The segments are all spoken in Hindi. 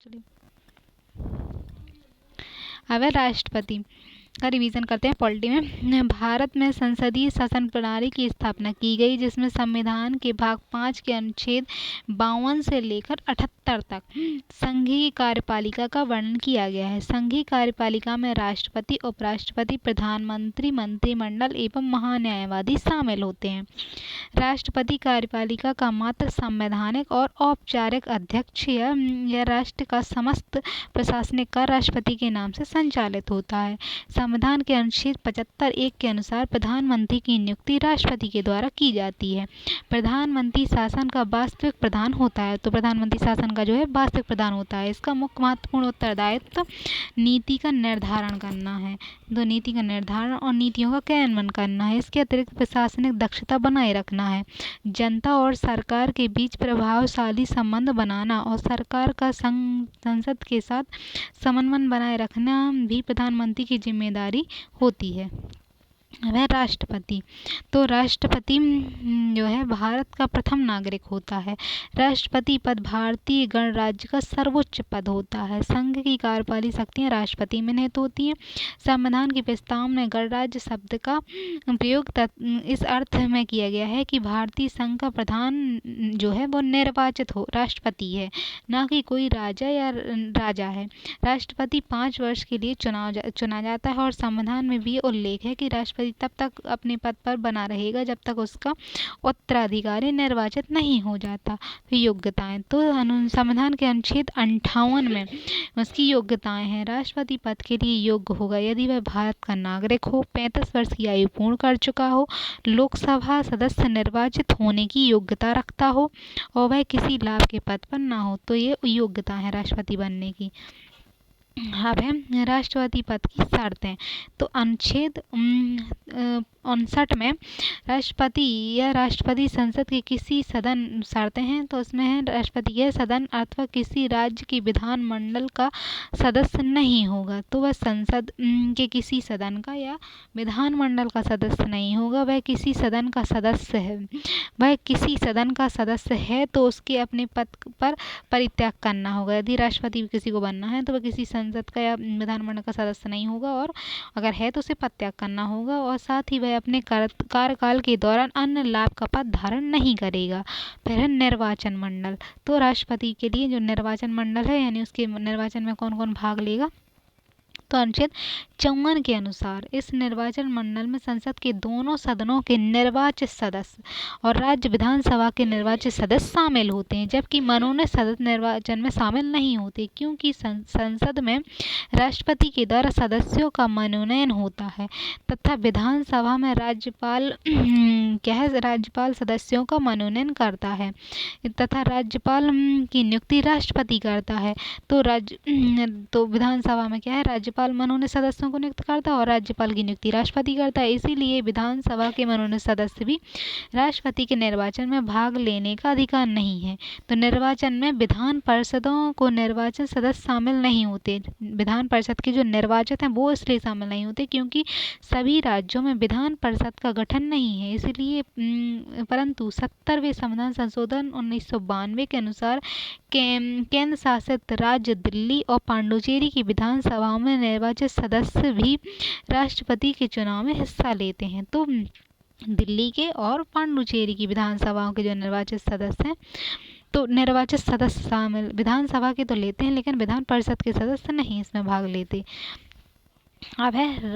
चलिए अब है राष्ट्रपति का रिवीजन करते हैं पॉलिटी में। भारत में संसदीय शासन प्रणाली की स्थापना की गई, जिसमें संविधान के भाग 5 के अनुच्छेद 52 से लेकर 78 तक संघीय कार्यपालिका का वर्णन किया गया है। संघीय कार्यपालिका में राष्ट्रपति, उपराष्ट्रपति, प्रधानमंत्री, मंत्रिमंडल एवं महान्यायवादी शामिल होते हैं। राष्ट्रपति कार्यपालिका का मात्र संवैधानिक और औपचारिक अध्यक्ष या राष्ट्र का समस्त प्रशासनिक कार्य राष्ट्रपति के नाम से संचालित होता है। संविधान के अनुच्छेद 75(1) के अनुसार प्रधानमंत्री की नियुक्ति राष्ट्रपति के द्वारा की जाती है। प्रधानमंत्री शासन का वास्तविक प्रधान होता है। तो प्रधानमंत्री शासन का जो है वास्तविक प्रधान होता है। इसका मुख्य महत्वपूर्ण उत्तरदायित्व नीति का निर्धारण करना है। तो नीति का निर्धारण और नीतियों का क्रियान्वयन करना है। इसके अतिरिक्त प्रशासनिक दक्षता बनाए रखना है, जनता और सरकार के बीच प्रभावशाली संबंध बनाना और सरकार का संसद के साथ समन्वय बनाए रखना भी प्रधानमंत्री की जिम्मेदारी होती है। वह राष्ट्रपति, तो राष्ट्रपति जो है भारत का प्रथम नागरिक होता है। राष्ट्रपति पद भारतीय गणराज्य का सर्वोच्च पद होता है। संघ की कार्यपालिक शक्तियां राष्ट्रपति में निहित होती हैं। संविधान के प्रस्ताव में गणराज्य शब्द का प्रयोग इस अर्थ में किया गया है कि भारतीय संघ का प्रधान जो है वो निर्वाचित हो राष्ट्रपति है, न कि कोई राजा या राजा है। राष्ट्रपति 5 वर्ष के लिए चुना जाता है और संविधान में भी उल्लेख है कि राष्ट्रपति तब तक अपने पद पर बना रहेगा जब तक उसका उत्तराधिकारी निर्वाचित नहीं हो जाता। योग्यताएं, तो संविधान के अनुच्छेद 58 में उसकी योग्यताएं हैं। राष्ट्रपति पद के लिए योग्य होगा यदि वह भारत का नागरिक हो, 35 वर्ष की आयु पूर्ण कर चुका हो, लोकसभा सदस्य निर्वाचित होने की योग्यता रखता हो और वह किसी लाभ के पद पर ना हो। तो ये योग्यता है राष्ट्रपति बनने की। अब है राष्ट्रपति पद की शर्तें। तो अनुच्छेद 59 में राष्ट्रपति या राष्ट्रपति संसद के किसी सदन शर्तें हैं। तो उसमें है राष्ट्रपति के सदन अथवा किसी राज्य की विधानमंडल का सदस्य नहीं होगा। तो वह संसद के किसी सदन का या विधानमंडल का सदस्य नहीं होगा। वह किसी सदन का सदस्य है, वह किसी सदन का सदस्य है तो उसके अपने पद पर परित्याग करना होगा। यदि राष्ट्रपति किसी को बनना है तो वह किसी संसद का या विधानमंडल का सदस्य नहीं होगा, और अगर है तो उसे पद त्याग करना होगा, और साथ ही वह अपने कार्यकाल के दौरान अन्य लाभ का पद धारण नहीं करेगा। फिर है निर्वाचन मंडल। तो राष्ट्रपति के लिए जो निर्वाचन मंडल है यानी उसके निर्वाचन में कौन कौन भाग लेगा, तो अनुच्छेद 54 के अनुसार इस निर्वाचन मंडल में संसद के दोनों सदनों के निर्वाचित सदस्य और राज्य विधानसभा के निर्वाचित सदस्य शामिल होते हैं, जबकि मनोनीत सदस्य निर्वाचन में शामिल नहीं होते, क्योंकि संसद में राष्ट्रपति के द्वारा सदस्यों का मनोनयन होता है तथा विधानसभा में राज्यपाल राज्यपाल सदस्यों का मनोनयन करता है तथा राज्यपाल की नियुक्ति राष्ट्रपति करता है। तो विधानसभा में क्या है, राज्यपाल मनोनीत सदस्यों को नियुक्त करता है और राज्यपाल की नियुक्ति राष्ट्रपति करता है। इसीलिए विधानसभा के मनोनीत सदस्य भी राष्ट्रपति के निर्वाचन में भाग लेने का अधिकार नहीं है। तो निर्वाचन में विधान परिषदों को निर्वाचन सदस्य शामिल नहीं होते। विधान परिषद के जो निर्वाचित हैं वो इसलिए शामिल नहीं होते क्योंकि सभी राज्यों में विधान परिषद का गठन नहीं है, इसलिए परंतु 70वें संविधान संशोधन 1992 के अनुसार केंद्र शासित राज्य दिल्ली और पांडुचेरी की विधानसभाओं में निर्वाचित सदस्य भी राष्ट्रपति के चुनाव में हिस्सा लेते हैं। तो दिल्ली के और पांडुचेरी की विधानसभाओं के जो निर्वाचित सदस्य हैं, तो निर्वाचित सदस्य शामिल विधानसभा के तो लेते हैं लेकिन विधान परिषद के सदस्य नहीं इसमें भाग लेते। अब है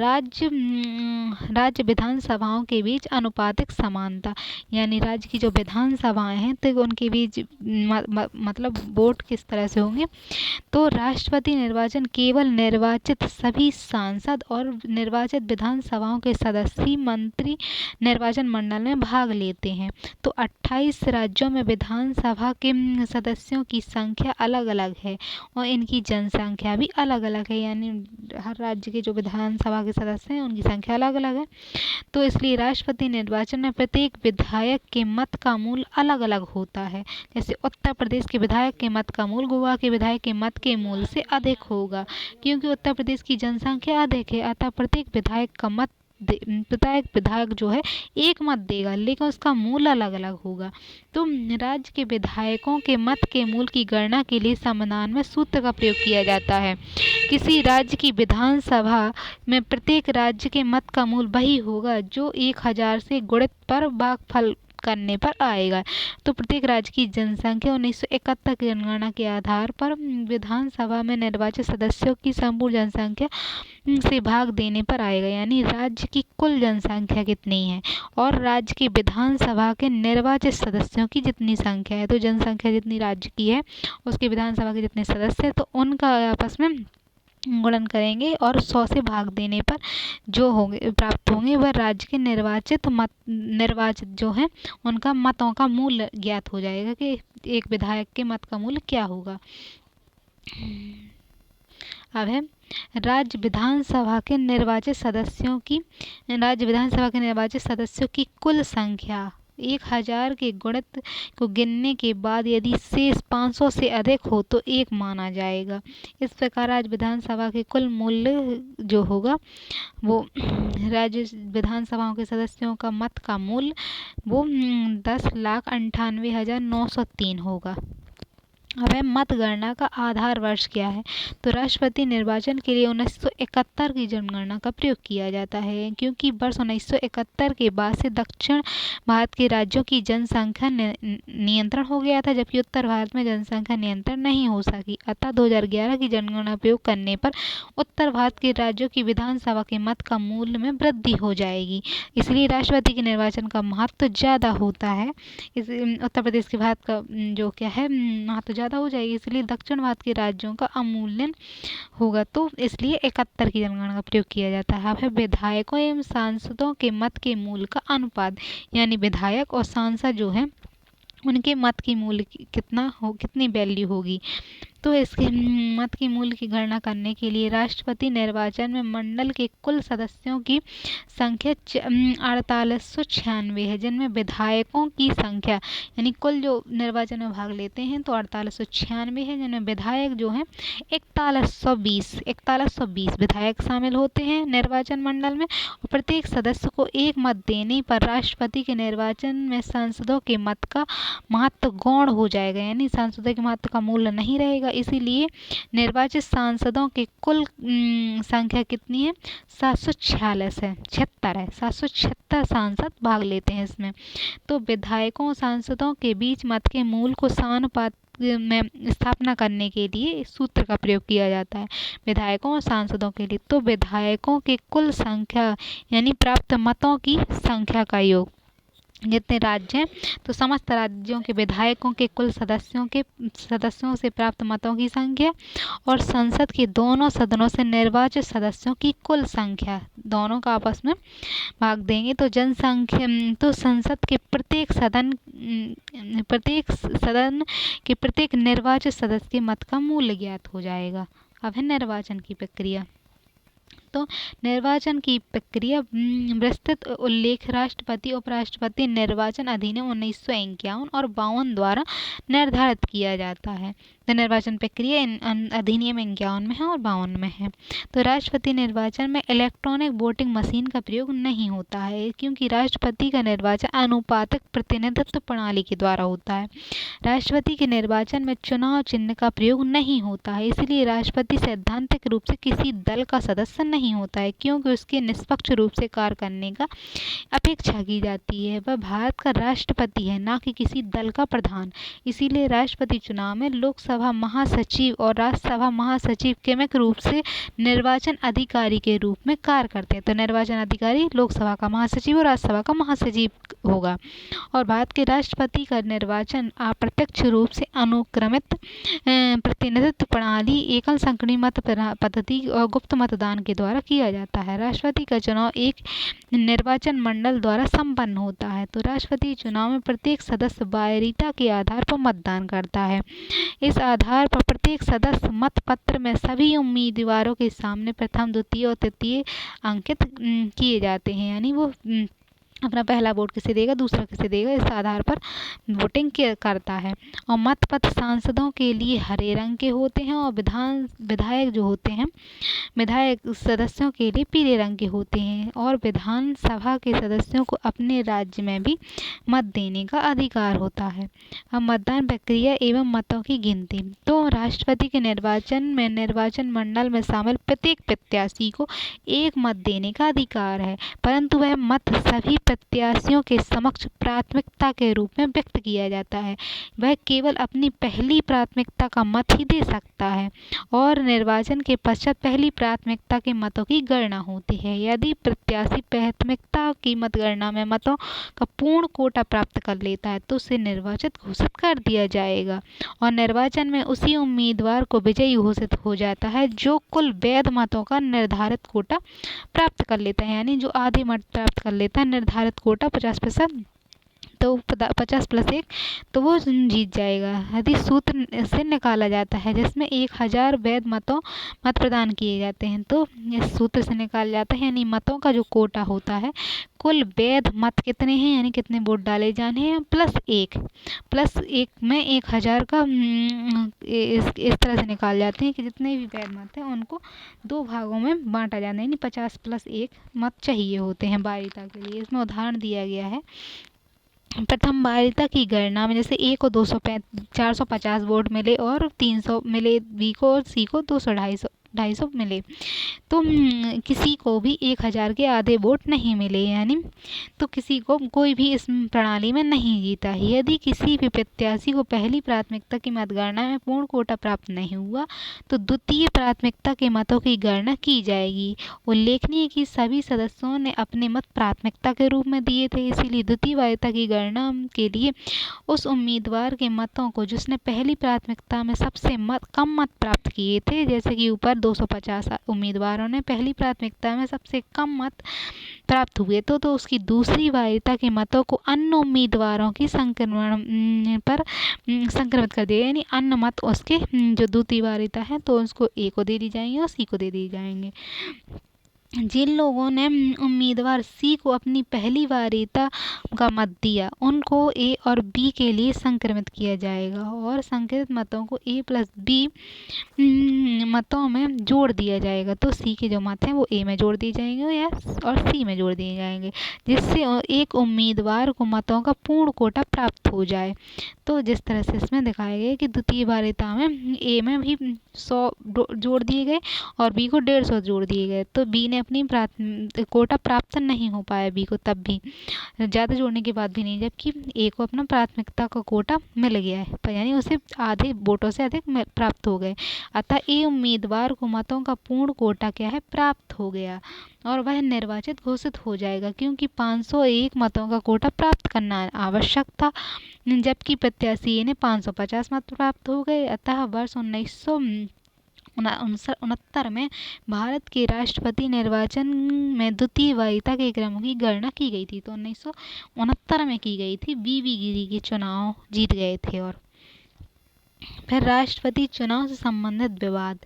राज्य विधानसभाओं के बीच अनुपातिक समानता, यानी राज्य की जो विधानसभाएं हैं तो उनके बीच मतलब वोट किस तरह से होंगे। तो राष्ट्रपति निर्वाचन केवल निर्वाचित सभी सांसद और निर्वाचित विधानसभाओं के सदस्य ही मंत्री निर्वाचन मंडल में भाग लेते हैं। तो 28 राज्यों में विधानसभा के सदस्यों की संख्या अलग अलग है और इनकी जनसंख्या भी अलग अलग है, यानी हर राज्य के जो विधानसभा के सदस्य हैं उनकी संख्या अलग अलग है। तो इसलिए राष्ट्रपति निर्वाचन में प्रत्येक विधायक के मत का मूल्य अलग अलग होता है। जैसे उत्तर प्रदेश के विधायक के मत का मूल्य गोवा के विधायक के मत के मूल्य से अधिक होगा, क्योंकि उत्तर प्रदेश की जनसंख्या अधिक है, अतः प्रत्येक विधायक का मत प्रत्येक विधायक जो है एक मत देगा, लेकिन उसका मूल अलग अलग होगा। तो राज्य के विधायकों के मत के मूल की गणना के लिए संविधान में सूत्र का प्रयोग किया जाता है। किसी राज्य की विधानसभा में प्रत्येक राज्य के मत का मूल वही होगा जो 1000 से गुणित पर भागफल करने पर आएगा। तो प्रत्येक राज्य की जनसंख्या 1971 की जनगणना के आधार पर विधानसभा में निर्वाचित सदस्यों की संपूर्ण जनसंख्या से भाग देने पर आएगा, यानी राज्य की कुल जनसंख्या कितनी है और राज्य की विधानसभा के निर्वाचित सदस्यों की जितनी संख्या है। तो जनसंख्या जितनी राज्य की है, उसके विधानसभा के जितने सदस्य हैं, तो उनका आपस में गुणन करेंगे और 100 से भाग देने पर जो होंगे प्राप्त होंगे वह राज्य के निर्वाचित जो है उनका मतों का मूल्य ज्ञात हो जाएगा कि एक विधायक के मत का मूल्य क्या होगा। अब है राज्य विधानसभा के निर्वाचित सदस्यों की कुल संख्या 1000 के गुणित को गिनने के बाद यदि शेष 500 से अधिक हो तो 1 माना जाएगा। इस प्रकार राज्य विधानसभा के कुल मूल्य जो होगा वो राज्य विधानसभाओं के सदस्यों का मत का मूल्य वो 10,98,903 होगा। अब है मतगणना का आधार वर्ष क्या है। तो राष्ट्रपति निर्वाचन के लिए 1971 की जनगणना का प्रयोग किया जाता है, क्योंकि वर्ष 1971 के बाद से दक्षिण भारत के राज्यों की जनसंख्या नियंत्रण हो गया था, जबकि उत्तर भारत में जनसंख्या नियंत्रण नहीं हो सकी। अतः 2011 की जनगणना प्रयोग करने पर उत्तर भारत के राज्यों की विधानसभा के मत का मूल्य में वृद्धि हो जाएगी, इसलिए राष्ट्रपति के निर्वाचन का महत्व ज़्यादा होता है। इस उत्तर प्रदेश के भारत का जो क्या है महत्व ज़्यादा हो जाएगी, इसलिए दक्षिण भारत के राज्यों का अवमूल्यन होगा। तो इसलिए 71 की जनगणना का प्रयोग किया जाता है। अब है विधायकों एवं सांसदों के मत के मूल्य का अनुपात, यानी विधायक और सांसद जो है उनके मत की मूल्य कितनी वैल्यू होगी। तो इसके मत की मूल्य की गणना करने के लिए राष्ट्रपति निर्वाचन में मंडल के कुल सदस्यों की संख्या 4896 है, जिनमें विधायकों की संख्या यानी कुल जो निर्वाचन में भाग लेते हैं तो 4896 है, जिनमें विधायक जो हैं 4120 विधायक शामिल होते हैं निर्वाचन मंडल में। और प्रत्येक सदस्य को एक मत देने पर राष्ट्रपति के निर्वाचन में सांसदों के मत का महत्व गौण हो जाएगा, यानी सांसदों के महत्व का मूल्य नहीं रहेगा। इसीलिए निर्वाचित सांसदों की कुल संख्या कितनी है 76 है 776 सांसद भाग लेते हैं इसमें। तो विधायकों और सांसदों के बीच मत के मूल को समानुपात में स्थापना करने के लिए सूत्र का प्रयोग किया जाता है विधायकों और सांसदों के लिए। तो विधायकों के कुल संख्या यानी प्राप्त मतों की संख्या का योग, जितने राज्य हैं तो समस्त राज्यों के विधायकों के कुल सदस्यों से प्राप्त मतों की संख्या और संसद के दोनों सदनों से निर्वाचित सदस्यों की कुल संख्या, दोनों का आपस में भाग देंगे तो जनसंख्या तो संसद के प्रत्येक सदन के प्रत्येक निर्वाचित सदस्य के मत का मूल्य ज्ञात हो जाएगा। अब है निर्वाचन की प्रक्रिया। तो निर्वाचन की प्रक्रिया विस्तृत उल्लेख राष्ट्रपति उपराष्ट्रपति निर्वाचन अधिनियम 1951 और 52 द्वारा निर्धारित किया जाता है। तो निर्वाचन प्रक्रिया अधिनियम 51 में है और 52 में है। तो राष्ट्रपति निर्वाचन में इलेक्ट्रॉनिक वोटिंग मशीन का प्रयोग नहीं होता है, क्योंकि राष्ट्रपति का निर्वाचन आनुपातिक प्रतिनिधित्व प्रणाली के द्वारा होता है। राष्ट्रपति के निर्वाचन में चुनाव चिन्ह का प्रयोग नहीं होता है, इसलिए राष्ट्रपति सैद्धांतिक रूप से किसी दल का सदस्य नहीं होता है, क्योंकि उसके निष्पक्ष रूप से कार्य करने का अपेक्षा की जाती है। वह भारत का राष्ट्रपति है, ना कि किसी दल का प्रधान। इसीलिए राष्ट्रपति चुनाव में लोकसभा महासचिव और राज्यसभा महासचिव क्रमिक रूप से निर्वाचन अधिकारी के रूप में कार्य करते हैं। तो निर्वाचन अधिकारी लोकसभा का महासचिव और राज्यसभा का महासचिव होगा। और भारत के राष्ट्रपति का निर्वाचन अप्रत्यक्ष रूप से अनुक्रमित प्रतिनिधित्व प्रणाली, एकल संकीर्ण मत पद्धति और गुप्त मतदान के द्वारा किया जाता है। राष्ट्रपति का चुनाव एक निर्वाचन मंडल द्वारा संपन्न होता है। तो राष्ट्रपति चुनाव में प्रत्येक सदस्य वरीयता के आधार पर मतदान करता है। इस आधार पर प्रत्येक सदस्य मत पत्र में सभी उम्मीदवारों के सामने प्रथम, द्वितीय और तृतीय अंकित किए जाते हैं, यानी वो अपना पहला वोट किसे देगा, दूसरा किसे देगा, इस आधार पर वोटिंग करता है। और मतपत्र सांसदों के लिए हरे रंग के होते हैं और विधायक जो होते हैं, विधायक सदस्यों के लिए पीले रंग के होते हैं। और विधानसभा के सदस्यों को अपने राज्य में भी मत देने का अधिकार होता है। अब मतदान प्रक्रिया एवं मतों की गिनती। तो राष्ट्रपति के निर्वाचन में निर्वाचन मंडल में शामिल प्रत्येक प्रत्याशी को एक मत देने का अधिकार है, परंतु वह मत सभी प्रत्याशियों के समक्ष प्राथमिकता के रूप में व्यक्त किया जाता है। वह केवल अपनी पहली प्राथमिकता का मत ही दे सकता है और निर्वाचन के पश्चात पहली प्राथमिकता के मतों की गणना होती है। यदि प्रत्याशी प्राथमिकता की मतगणना में मतों का पूर्ण कोटा प्राप्त कर लेता है तो उसे निर्वाचित घोषित कर दिया जाएगा और निर्वाचन में उसी उम्मीदवार को विजयी घोषित हो जाता है जो कुल वैध मतों का निर्धारित कोटा प्राप्त कर लेता है। यानी जो आधे मत प्राप्त कर लेता है, निर्धारित कोटा 50%, तो 50+1 तो वो जीत जाएगा। यदि सूत्र से निकाला जाता है जिसमें 1000 वैध मत प्रदान किए जाते हैं, तो इस सूत्र से निकाला जाता है, यानी मतों का जो कोटा होता है, कुल वैध मत कितने हैं, यानी कितने वोट डाले जाने हैं, +1 में 1000 का इस तरह से निकाल जाते हैं कि जितने भी वैध मत हैं उनको 2 भागों में बांटा जाता है, यानी 50+1 मत चाहिए होते हैं वरीयता के लिए। इसमें उदाहरण दिया गया है। प्रथम वरीयता की गणना में जैसे ए को 450 वोट मिले और 300 मिले, बी को और सी को 200-250 मिले, तो किसी को भी 1000 के आधे वोट नहीं मिले, यानी तो किसी को कोई भी इस प्रणाली में नहीं जीता। यदि किसी भी प्रत्याशी को पहली प्राथमिकता की मतगणना में पूर्ण कोटा प्राप्त नहीं हुआ तो द्वितीय प्राथमिकता के मतों की गणना की जाएगी। उल्लेखनीय कि सभी सदस्यों ने अपने मत प्राथमिकता के रूप में दिए थे, इसीलिए द्वितीय वरीयता की गणना के लिए उस उम्मीदवार के मतों को जिसने पहली प्राथमिकता में सबसे कम मत प्राप्त किए थे, जैसे कि ऊपर 250 उम्मीदवारों ने पहली प्राथमिकता में सबसे कम मत प्राप्त हुए तो उसकी दूसरी वरीयता के मतों को अन्य उम्मीदवारों की संक्रमित कर दिया, यानी अन्य मत उसके जो द्वितीय वरीयता है तो उसको ए को दे दी जाएंगे और सी को दे दिए जाएंगे। जिन लोगों ने उम्मीदवार सी को अपनी पहली वरीयता का मत दिया उनको ए और बी के लिए संक्रमित किया जाएगा और संक्रमित मतों को A+B मतों में जोड़ दिया जाएगा। तो सी के जो मत हैं वो ए में जोड़ दिए जाएंगे या और सी में जोड़ दिए जाएंगे, जिससे एक उम्मीदवार को मतों का पूर्ण कोटा प्राप्त हो जाए। तो जिस तरह से इसमें दिखाया गया कि द्वितीय वरीयता में ए में भी 100 जोड़ दिए गए और बी को 150 जोड़ दिए गए, तो बी ने अपनी कोटा प्राप्त नहीं हो पाया, बी को तब भी ज़्यादा जोड़ने के बाद भी नहीं, जबकि ए को अपना प्राथमिकता का कोटा मिल गया है, पर यानी उसे आधे वोटों से अधिक प्राप्त हो गए। अतः ए उम्मीदवार को मतों का पूर्ण कोटा क्या है, प्राप्त हो गया और वह निर्वाचित घोषित हो जाएगा, क्योंकि 501 मतों का कोटा प्राप्त करना आवश्यक था, जबकि प्रत्याशी ए ने 550 मत प्राप्त हो गए। अतः वर्ष 1969 में भारत के राष्ट्रपति निर्वाचन में द्वितीय वरीयता के क्रमों की गणना की गई थी, तो 1969 में की गई थी। बीबी गिरी के चुनाव जीत गए थे। और फिर राष्ट्रपति चुनाव से संबंधित विवाद।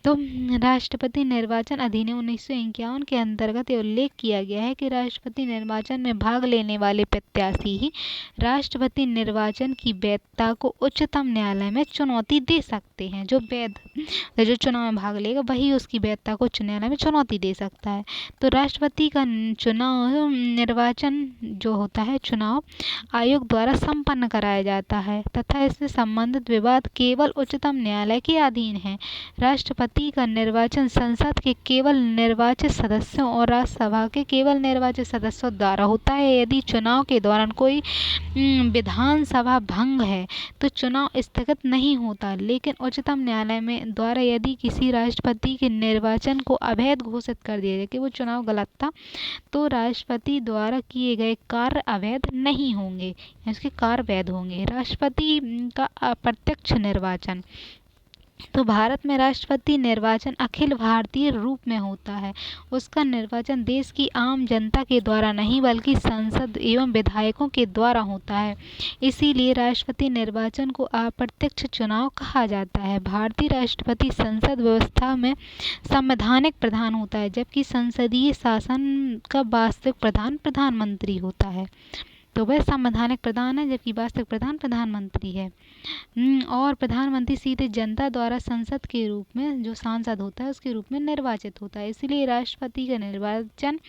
तो राष्ट्रपति निर्वाचन अधिनियम 1951 के अंतर्गत ये उल्लेख किया गया है कि राष्ट्रपति निर्वाचन में भाग लेने वाले प्रत्याशी ही राष्ट्रपति निर्वाचन की वैधता को उच्चतम न्यायालय में चुनौती दे सकते हैं। जो चुनाव में भाग लेगा वही उसकी वैधता को उच्च न्यायालय में चुनौती दे सकता है। तो राष्ट्रपति का चुनाव निर्वाचन जो होता है चुनाव आयोग द्वारा संपन्न कराया जाता है तथा इससे संबंधित विवाद केवल उच्चतम न्यायालय के अधीन है। राष्ट्रपति का निर्वाचन संसद के केवल निर्वाचित सदस्यों और राज्यसभा के केवल निर्वाचित सदस्यों द्वारा होता है। यदि चुनाव के दौरान कोई विधानसभा भंग है तो चुनाव स्थगित नहीं होता, लेकिन उच्चतम न्यायालय में द्वारा यदि किसी राष्ट्रपति के निर्वाचन को अवैध घोषित कर दिया जाए कि वो चुनाव गलत था, तो राष्ट्रपति द्वारा किए गए कार्य अवैध नहीं होंगे, इसके कार्य वैध होंगे। राष्ट्रपति का अप्रत्यक्ष निर्वाचन। तो भारत में राष्ट्रपति निर्वाचन अखिल भारतीय रूप में होता है। उसका निर्वाचन देश की आम जनता के द्वारा नहीं बल्कि संसद एवं विधायकों के द्वारा होता है। इसीलिए राष्ट्रपति निर्वाचन को अप्रत्यक्ष चुनाव कहा जाता है। भारतीय राष्ट्रपति संसद व्यवस्था में संवैधानिक प्रधान होता है, जबकि संसदीय शासन का वास्तविक प्रधान प्रधानमंत्री होता है। तो वह संवैधानिक प्रधान है, जबकि वास्तविक प्रधान प्रधानमंत्री है। और प्रधानमंत्री सीधे जनता द्वारा संसद के रूप में, जो सांसद होता है उसके रूप में निर्वाचित होता है। इसलिए राष्ट्रपति का निर्वाचन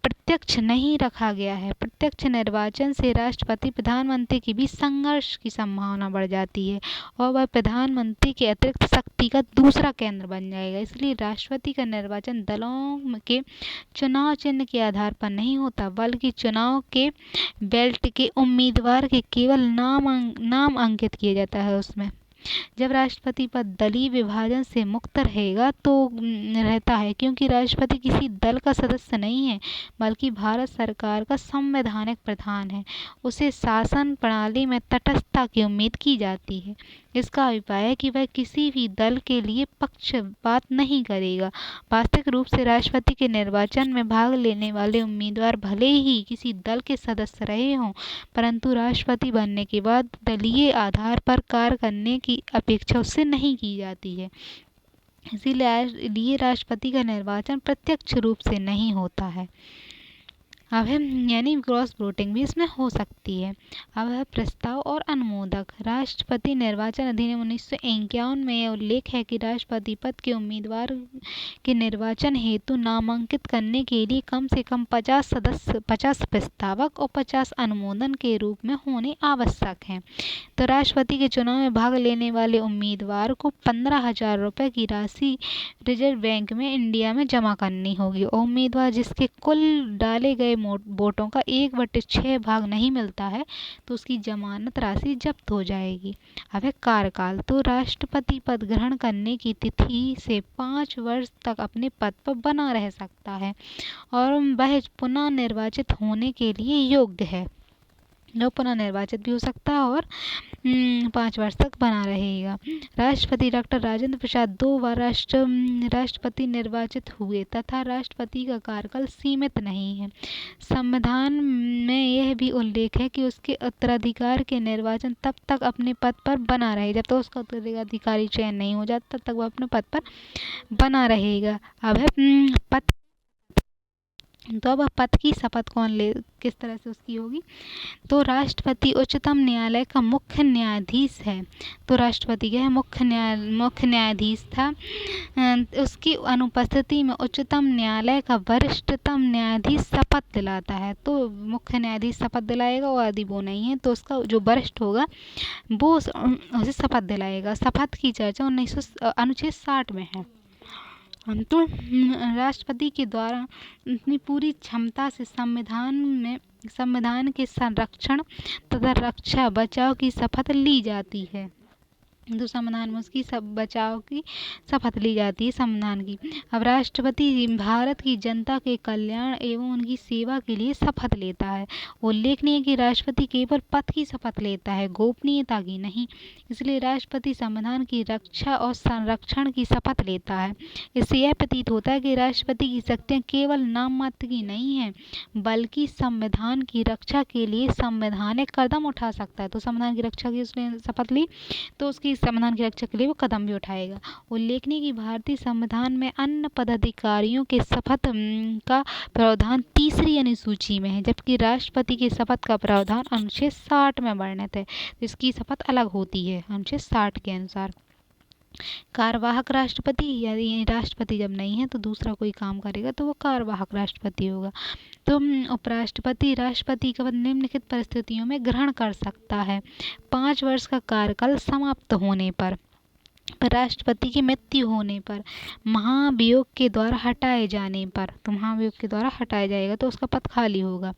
प्रत्यक्ष नहीं रखा गया है। प्रत्यक्ष निर्वाचन से राष्ट्रपति प्रधानमंत्री के बीच संघर्ष की संभावना बढ़ जाती है और वह प्रधानमंत्री के अतिरिक्त शक्ति का दूसरा केंद्र बन जाएगा। इसलिए राष्ट्रपति का निर्वाचन दलों के चुनाव चिन्ह के आधार पर नहीं होता, बल्कि चुनाव के बेल्ट के उम्मीदवार के केवल नाम अंकित किया जाता है उसमें। जब राष्ट्रपति पद दलीय विभाजन से मुक्त रहेगा तो रहता है, क्योंकि राष्ट्रपति किसी दल का सदस्य नहीं है बल्कि भारत सरकार का संवैधानिक प्रधान है। उसे शासन प्रणाली में तटस्थता की उम्मीद की जाती है। इसका अभिप्राय है कि वह किसी भी दल के लिए पक्षपात नहीं करेगा। वास्तविक रूप से राष्ट्रपति के निर्वाचन में भाग लेने वाले उम्मीदवार भले ही किसी दल के सदस्य रहे हों, परंतु राष्ट्रपति बनने के बाद दलीय आधार पर कार्य करने की अपेक्षा उससे नहीं की जाती है। इसीलिए राष्ट्रपति का निर्वाचन प्रत्यक्ष रूप से नहीं होता है। अब है यानी क्रॉस वोटिंग भी इसमें हो सकती है। अब है प्रस्ताव और अनुमोदक। राष्ट्रपति निर्वाचन अधिनियम 1951 में यह उल्लेख है कि राष्ट्रपति पद के उम्मीदवार के निर्वाचन हेतु नामांकित करने के लिए कम से कम 50 प्रस्तावक और 50 अनुमोदन के रूप में होने आवश्यक हैं। तो राष्ट्रपति के चुनाव में भाग लेने वाले उम्मीदवार को 15,000 रुपये की राशि रिजर्व बैंक में इंडिया में जमा करनी होगी और उम्मीदवार जिसके कुल डाले गए वोटों का 1/6 भाग नहीं मिलता है तो उसकी जमानत राशि जब्त हो जाएगी। अब है कार्यकाल। तो राष्ट्रपति पद ग्रहण करने की तिथि से 5 वर्ष तक अपने पद पर बना रह सकता है और वह पुनः निर्वाचित होने के लिए योग्य है। जो पुनः निर्वाचित भी हो सकता है और 5 वर्ष तक बना रहेगा। राष्ट्रपति डॉक्टर राजेंद्र प्रसाद 2 बार राष्ट्रपति निर्वाचित हुए तथा राष्ट्रपति का कार्यकाल सीमित नहीं है। संविधान में यह भी उल्लेख है कि उसके उत्तराधिकार के निर्वाचन तब तक अपने पद पर बना रहे, जब तक उसका उत्तराधिकारी चयन नहीं हो जाता तब तक वह अपने पद पर बना रहेगा। अब है पद। तो अब पद की शपथ किस तरह से उसकी होगी। तो राष्ट्रपति उच्चतम न्यायालय का मुख्य न्यायाधीश है। तो राष्ट्रपति क्या है, मुख्य न्यायाधीश था। उसकी अनुपस्थिति में उच्चतम न्यायालय का वरिष्ठतम न्यायाधीश शपथ दिलाता है। तो मुख्य न्यायाधीश शपथ दिलाएगा और यदि वो नहीं है तो उसका जो वरिष्ठ होगा वो उसे शपथ दिलाएगा। शपथ की चर्चा अनुच्छेद 60 में है। तो राष्ट्रपति के द्वारा अपनी पूरी क्षमता से संविधान के संरक्षण तथा रक्षा बचाव की शपथ ली जाती है। तो संविधान में उसकी बचाव की शपथ ली जाती है संविधान की। अब राष्ट्रपति भारत की जनता के कल्याण एवं उनकी सेवा के लिए शपथ लेता है। उल्लेखनीय है कि राष्ट्रपति केवल पद की शपथ लेता है, गोपनीयता की नहीं। इसलिए राष्ट्रपति संविधान की रक्षा और संरक्षण की शपथ लेता है। इससे यह प्रतीत होता है कि राष्ट्रपति की शक्तियाँ केवल नाम मात्र की नहीं है बल्कि संविधान की रक्षा के लिए संवैधानिक कदम उठा सकता है। तो संविधान की रक्षा की उसने शपथ ली तो उसकी संविधान की रक्षा के लिए वो कदम भी उठाएगा। उल्लेखनीय कि भारतीय संविधान में अन्य पदाधिकारियों के शपथ का प्रावधान तीसरी अनुसूची में है, जबकि राष्ट्रपति के शपथ का प्रावधान अनुच्छेद 60 में वर्णित है। इसकी शपथ अलग होती है अनुच्छेद 60 के अनुसार। कार्यवाहक राष्ट्रपति, यदि राष्ट्रपति जब नहीं है तो दूसरा कोई काम करेगा तो वो कार्यवाहक राष्ट्रपति होगा। तो उपराष्ट्रपति राष्ट्रपति का पद निम्नलिखित परिस्थितियों में ग्रहण कर सकता है। 5 वर्ष का कार्यकाल समाप्त होने पर, राष्ट्रपति की मृत्यु होने पर, महाभियोग के द्वारा हटाए जाने पर, तो महाभियोग के द्वारा हटाया जाएगा तो उसका पद खाली होगा।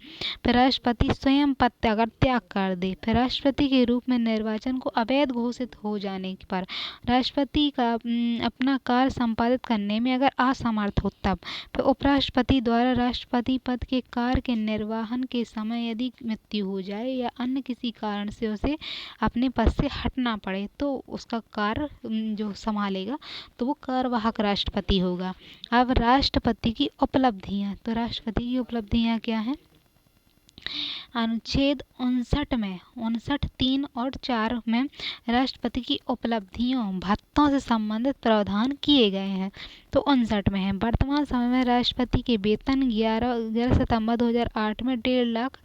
फिर राष्ट्रपति स्वयं पद त्याग कर दे, फिर राष्ट्रपति के रूप में निर्वाचन को अवैध घोषित हो जाने पर, राष्ट्रपति का अपना कार्य संपादित करने में अगर असमर्थ हो तब, फिर उपराष्ट्रपति द्वारा राष्ट्रपति पद के कार्य के निर्वहन के समय यदि मृत्यु हो जाए या अन्य किसी कारण से उसे अपने पद से हटना पड़े तो उसका कार्य जो संभालेगा तो वो कार्यवाहक राष्ट्रपति होगा। अब राष्ट्रपति की उपलब्धियां, तो राष्ट्रपति की उपलब्धियां क्या हैं? अनुच्छेद 59 3 और 4 में राष्ट्रपति की उपलब्धियों भत्तों से संबंधित प्रावधान किए गए हैं। तो 59 में है, वर्तमान समय में राष्ट्रपति के वेतन 11 सितंबर 2008 में 1.5 लाख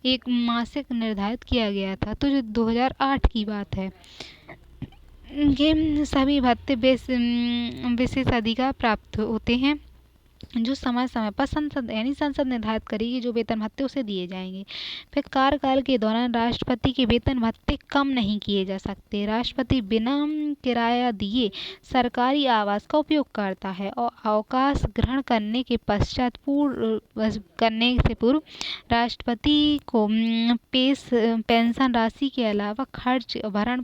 एक मासिक निर्धारित किया गया था। तो जो 2008 की बात है, ये सभी भत्ते विशेष अधिकार प्राप्त होते हैं जो समय समय पर संसद निर्धारित करेगी जो वेतन भत्ते उसे दिए जाएंगे। फिर कार्यकाल के दौरान राष्ट्रपति के वेतन भत्ते कम नहीं किए जा सकते। राष्ट्रपति बिना किराया दिए सरकारी आवास का उपयोग करता है और अवकाश ग्रहण करने के पश्चात करने से पूर्व राष्ट्रपति को पेंशन राशि के अलावा खर्च भरण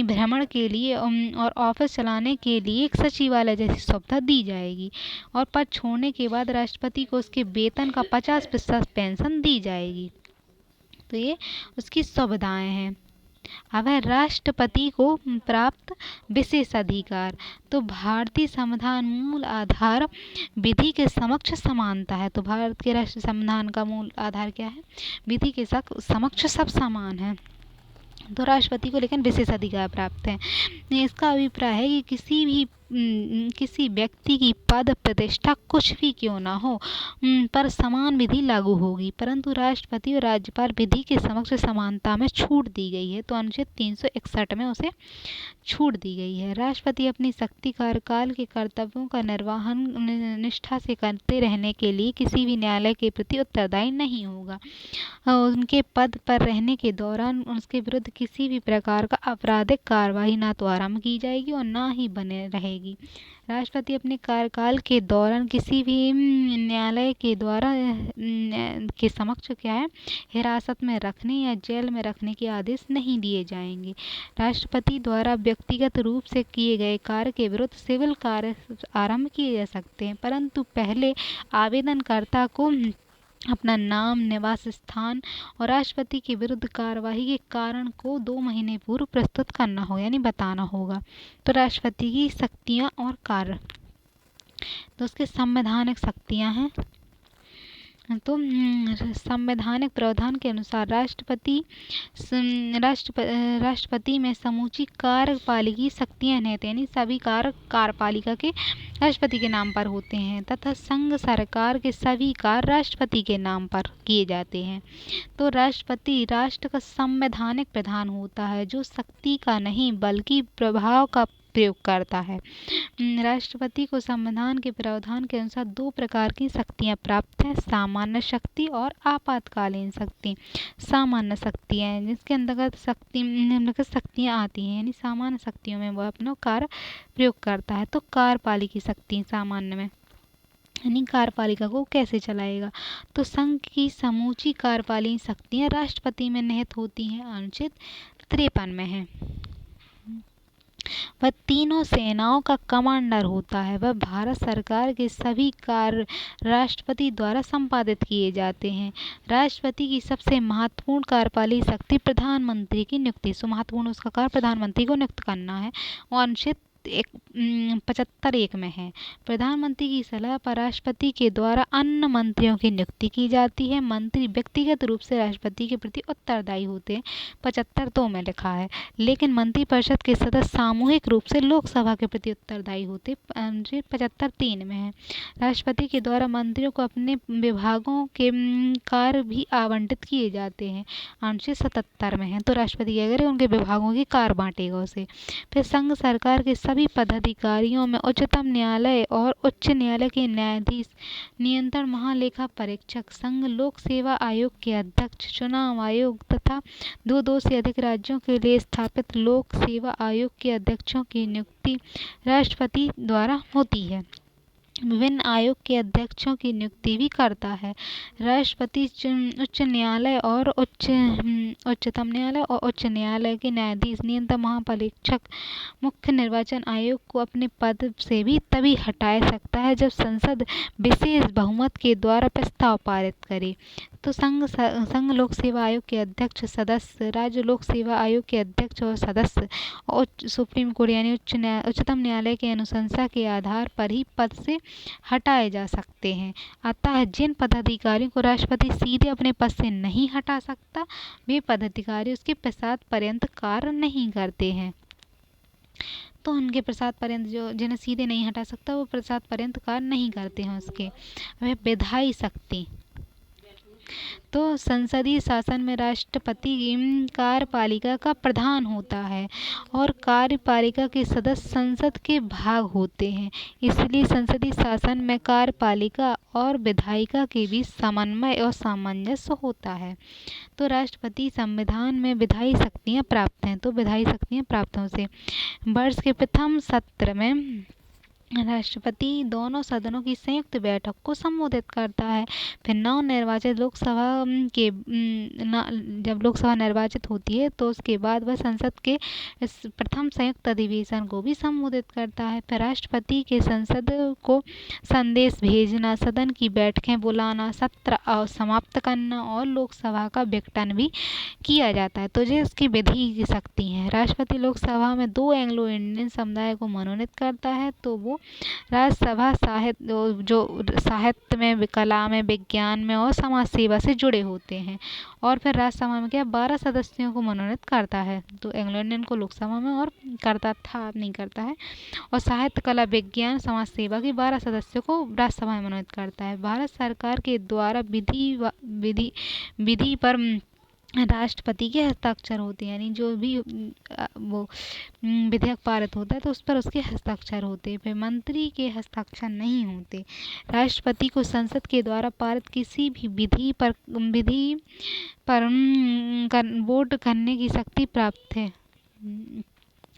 भ्रमण के लिए और ऑफिस चलाने के लिए एक सचिवालय जैसी सुविधा दी जाएगी और पद छोड़ने के बाद राष्ट्रपति को उसके वेतन का 50% पेंशन दी जाएगी। तो ये उसकी सुविधाएं हैं। अब है राष्ट्रपति को प्राप्त विशेष अधिकार। तो भारतीय संविधान मूल आधार विधि के समक्ष समानता है। तो भारत के राष्ट्रीय संविधान का मूल आधार क्या है? विधि के समक्ष सब समान है। तो राष्ट्रपति को लेकिन विशेष अधिकार प्राप्त है। इसका अभिप्राय है कि किसी व्यक्ति की पद प्रतिष्ठा कुछ भी क्यों ना हो पर समान विधि लागू होगी, परंतु राष्ट्रपति और राज्यपाल विधि के समक्ष समानता में छूट दी गई है। तो अनुच्छेद 361 में उसे छूट दी गई है। राष्ट्रपति अपनी शक्ति कार्यकाल के कर्तव्यों का निर्वहन निष्ठा से करते रहने के लिए किसी भी न्यायालय के प्रति उत्तरदायी नहीं होगा। उनके पद पर रहने के दौरान उसके विरुद्ध किसी भी प्रकार का आपराधिक कार्रवाई ना तो आरंभ की जाएगी और ना ही बने रहेगी। राष्ट्रपति अपने कार्यकाल के दौरान किसी भी न्यायालय के द्वारा के समक्ष क्या है हिरासत में रखने या जेल में रखने के आदेश नहीं दिए जाएंगे। राष्ट्रपति द्वारा व्यक्तिगत रूप से किए गए कार्य के विरुद्ध सिविल कार्य आरंभ किए जा सकते हैं, परंतु पहले आवेदनकर्ता को अपना नाम, निवास स्थान और राष्ट्रपति के विरुद्ध कार्यवाही के कारण को 2 महीने पूर्व प्रस्तुत करना हो बताना होगा। तो राष्ट्रपति की शक्तियां और कार्य, तो उसके संवैधानिक शक्तियां हैं। तो संवैधानिक प्रावधान के अनुसार राष्ट्रपति में समूची कार्यपालिकी शक्तियां निहित यानी सभी कार्य कार्यपालिका के राष्ट्रपति के नाम पर होते हैं तथा संघ सरकार के सभी कार्य राष्ट्रपति के नाम पर किए जाते हैं। तो राष्ट्रपति राष्ट्र का संवैधानिक प्रधान होता है जो शक्ति का नहीं बल्कि प्रभाव का प्रयोग करता है। राष्ट्रपति को संविधान के प्रावधान के अनुसार 2 प्रकार की शक्तियां प्राप्त हैं, सामान्य शक्ति और आपातकालीन शक्ति। सामान्य शक्तियां जिसके अंतर्गत निम्नलिखित शक्तियां आती हैं यानी सामान्य शक्तियों में वह अपना कार्य प्रयोग करता है। तो कार्यपालिकी शक्ति सामान्य में यानी कार्यपालिका को कैसे चलाएगा। तो संघ की समूची कार्यपालिक शक्तियां राष्ट्रपति में निहित होती हैं, अनुच्छेद 53 में है। वह तीनों सेनाओं का कमांडर होता है। वह भारत सरकार के सभी कार्य राष्ट्रपति द्वारा संपादित किए जाते हैं। राष्ट्रपति की सबसे महत्वपूर्ण कार्यपालिक शक्ति प्रधानमंत्री की नियुक्ति, महत्वपूर्ण उसका कार्य प्रधानमंत्री को नियुक्त करना है और अनुच्छेद 75(1) में है। प्रधानमंत्री की सलाह पर राष्ट्रपति के द्वारा अन्य मंत्रियों की नियुक्ति की जाती है। मंत्री व्यक्तिगत रूप से राष्ट्रपति के प्रति उत्तरदायी होते हैं, 75(2) में लिखा है, लेकिन मंत्रिपरिषद के सदस्य सामूहिक रूप से लोकसभा के प्रति उत्तरदायी होते, 75(3) में है। राष्ट्रपति के द्वारा मंत्रियों को अपने विभागों के कार्य भी आवंटित किए जाते हैं, अनुच्छेद 77 में है। तो राष्ट्रपति क्या करे, उनके विभागों के कार्य बांटेगा उसे। फिर संघ सरकार के सभी पदाधिकारियों में उच्चतम न्यायालय और उच्च न्यायालय के न्यायाधीश, नियंत्रण महालेखा परीक्षक, संघ लोक सेवा आयोग के अध्यक्ष, चुनाव आयोग तथा 2 से अधिक राज्यों के लिए स्थापित लोक सेवा आयोग के अध्यक्षों की नियुक्ति राष्ट्रपति द्वारा होती है। विभिन्न आयोग के अध्यक्षों की नियुक्ति भी करता है। राष्ट्रपति उच्चतम न्यायालय और उच्च न्यायालय के न्यायाधीश, नियंत्रक, महापरीक्षक, मुख्य निर्वाचन आयोग को अपने पद से भी तभी हटा सकता है जब संसद विशेष बहुमत के द्वारा प्रस्ताव पारित करे। तो संघ लोक सेवा आयोग के अध्यक्ष, सदस्य, राज्य लोक सेवा आयोग के अध्यक्ष और सदस्य और सुप्रीम कोर्ट यानी उच्चतम न्यायालय की अनुशंसा के आधार पर ही पद से हटाए जा सकते हैं। अतः जिन पदाधिकारियों को राष्ट्रपति सीधे अपने पद से नहीं हटा सकता, वे पदाधिकारी उसके प्रसाद पर्यंत कार्य नहीं करते हैं। तो उनके प्रसाद पर्यंत जो जिन्हें सीधे नहीं हटा सकता, वो प्रसाद पर्यंत कार्य नहीं करते हैं उसके। वह विधायी शक्ति, तो संसदीय शासन में राष्ट्रपति कार्यपालिका का प्रधान होता है और कार्यपालिका के सदस्य संसद के भाग होते हैं। इसलिए संसदीय शासन में कार्यपालिका और विधायिका के बीच समन्वय और सामंजस्य होता है। तो राष्ट्रपति संविधान में विधायी शक्तियाँ प्राप्त हैं। तो विधायी शक्तियाँ प्राप्त हों से वर्ष के प्रथम सत्र में राष्ट्रपति दोनों सदनों की संयुक्त बैठक को संबोधित करता है। फिर नवनिर्वाचित लोकसभा के जब लोकसभा निर्वाचित होती है तो उसके बाद वह संसद के इस प्रथम संयुक्त अधिवेशन को भी संबोधित करता है। फिर राष्ट्रपति के संसद को संदेश भेजना, सदन की बैठकें बुलाना, सत्र समाप्त करना और लोकसभा का विघटन भी किया जाता है। तो ये उसकी विधि की शक्ति है। राष्ट्रपति लोकसभा में 2 एंग्लो इंडियन समुदाय को मनोनीत करता है, तो वो राज्यसभा साहित्य में, कला में, विज्ञान में और समाज सेवा से जुड़े होते हैं। और फिर राज्यसभा में क्या 12 सदस्यों को मनोनीत करता है। तो एंग्लो इंडियन को लोकसभा में और करता था, अब नहीं करता है। और साहित्य, कला, विज्ञान, समाज सेवा के 12 सदस्यों को राज्यसभा में मनोनीत करता है। भारत सरकार के द्वारा विधि पर राष्ट्रपति के हस्ताक्षर होते हैं, यानी जो भी वो विधेयक पारित होता है तो उस पर उसके हस्ताक्षर होते हैं। फिर मंत्री के हस्ताक्षर नहीं होते। राष्ट्रपति को संसद के द्वारा पारित किसी भी विधि पर वोट करने की शक्ति प्राप्त है।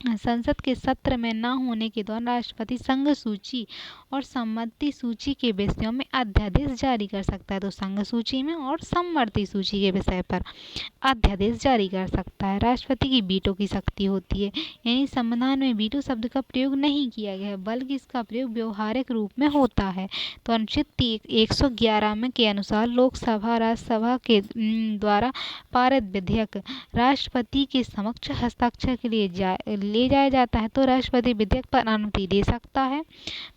संसद के सत्र में न होने के दौरान राष्ट्रपति संघ सूची और सम्मति सूची के विषयों में अध्यादेश जारी कर सकता है। तो संघ सूची में और सम्मति सूची के विषय पर अध्यादेश जारी कर सकता है। राष्ट्रपति की वीटो की शक्ति होती है, यानी संविधान में वीटो शब्द का प्रयोग नहीं किया गया है, बल्कि इसका प्रयोग व्यवहारिक रूप में होता है। तो अनुच्छेद 111 में के अनुसार लोकसभा राज्यसभा के द्वारा पारित विधेयक राष्ट्रपति के समक्ष हस्ताक्षर के लिए ले जाया जाता है। तो राष्ट्रपति विधेयक पर अनुमति दे सकता है,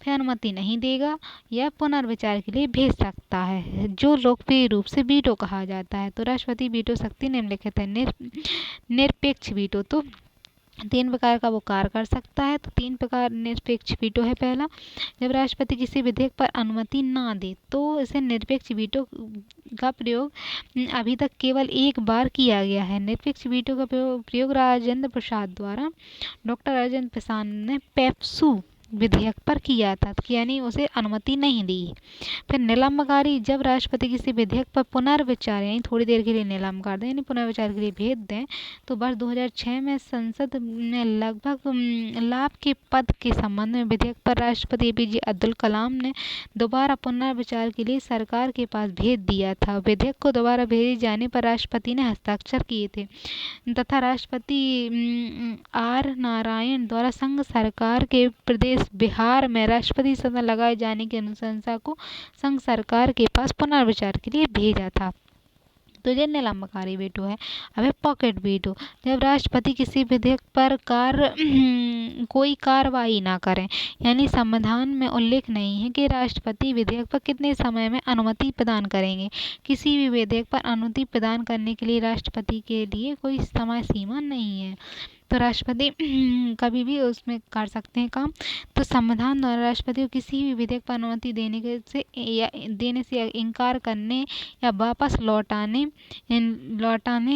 फिर अनुमति नहीं देगा या पुनर्विचार के लिए भेज सकता है, जो लोकप्रिय रूप से वीटो कहा जाता है। तो राष्ट्रपति वीटो शक्ति निम्नलिखित है। निरपेक्ष वीटो, तो 3 प्रकार का वो कार्य कर सकता है। तो 3 प्रकार निरपेक्ष वीटो है। पहला, जब राष्ट्रपति किसी विधेयक पर अनुमति ना दे तो इसे निरपेक्ष वीटो का प्रयोग अभी तक केवल एक बार किया गया है। निरपेक्ष वीटो का प्रयोग राजेंद्र प्रसाद द्वारा डॉक्टर राजेंद्र प्रसाद ने पेप्सू विधेयक पर किया था, यानी उसे अनुमति नहीं दी। फिर निलंबकारी, जब राष्ट्रपति किसी विधेयक पर पुनर्विचार यानी थोड़ी देर के लिए निलंब कर दें यानी पुनर्विचार के लिए भेज दें, तो वर्ष 2006 में संसद ने लगभग लाभ के पद के संबंध में विधेयक पर राष्ट्रपति APJ अब्दुल कलाम ने दोबारा पुनर्विचार के लिए सरकार के पास भेज दिया था। विधेयक को दोबारा भेजे जाने पर राष्ट्रपति ने हस्ताक्षर किए थे तथा राष्ट्रपति R नारायण द्वारा संघ सरकार के प्रदेश बिहार में राष्ट्रपति सदन लगाए जाने की अनुशंसा को संघ सरकार के पास पुनर्विचार के लिए भेजा था। तो ये निलंबकारी वीटो है। अब है पॉकेट वीटो, जब राष्ट्रपति किसी विधेयक पर कोई कार्रवाई ना करें, यानी संविधान में उल्लेख नहीं है कि राष्ट्रपति विधेयक पर कितने समय में अनुमति प्रदान करेंगे। किसी भी विधेयक पर अनुमति प्रदान करने के लिए राष्ट्रपति के लिए कोई समय सीमा नहीं है, तो राष्ट्रपति कभी भी उसमें कर सकते हैं काम। तो संविधान द्वारा राष्ट्रपति को किसी भी विधेयक पर अनुमति देने से इनकार करने या वापस लौटाने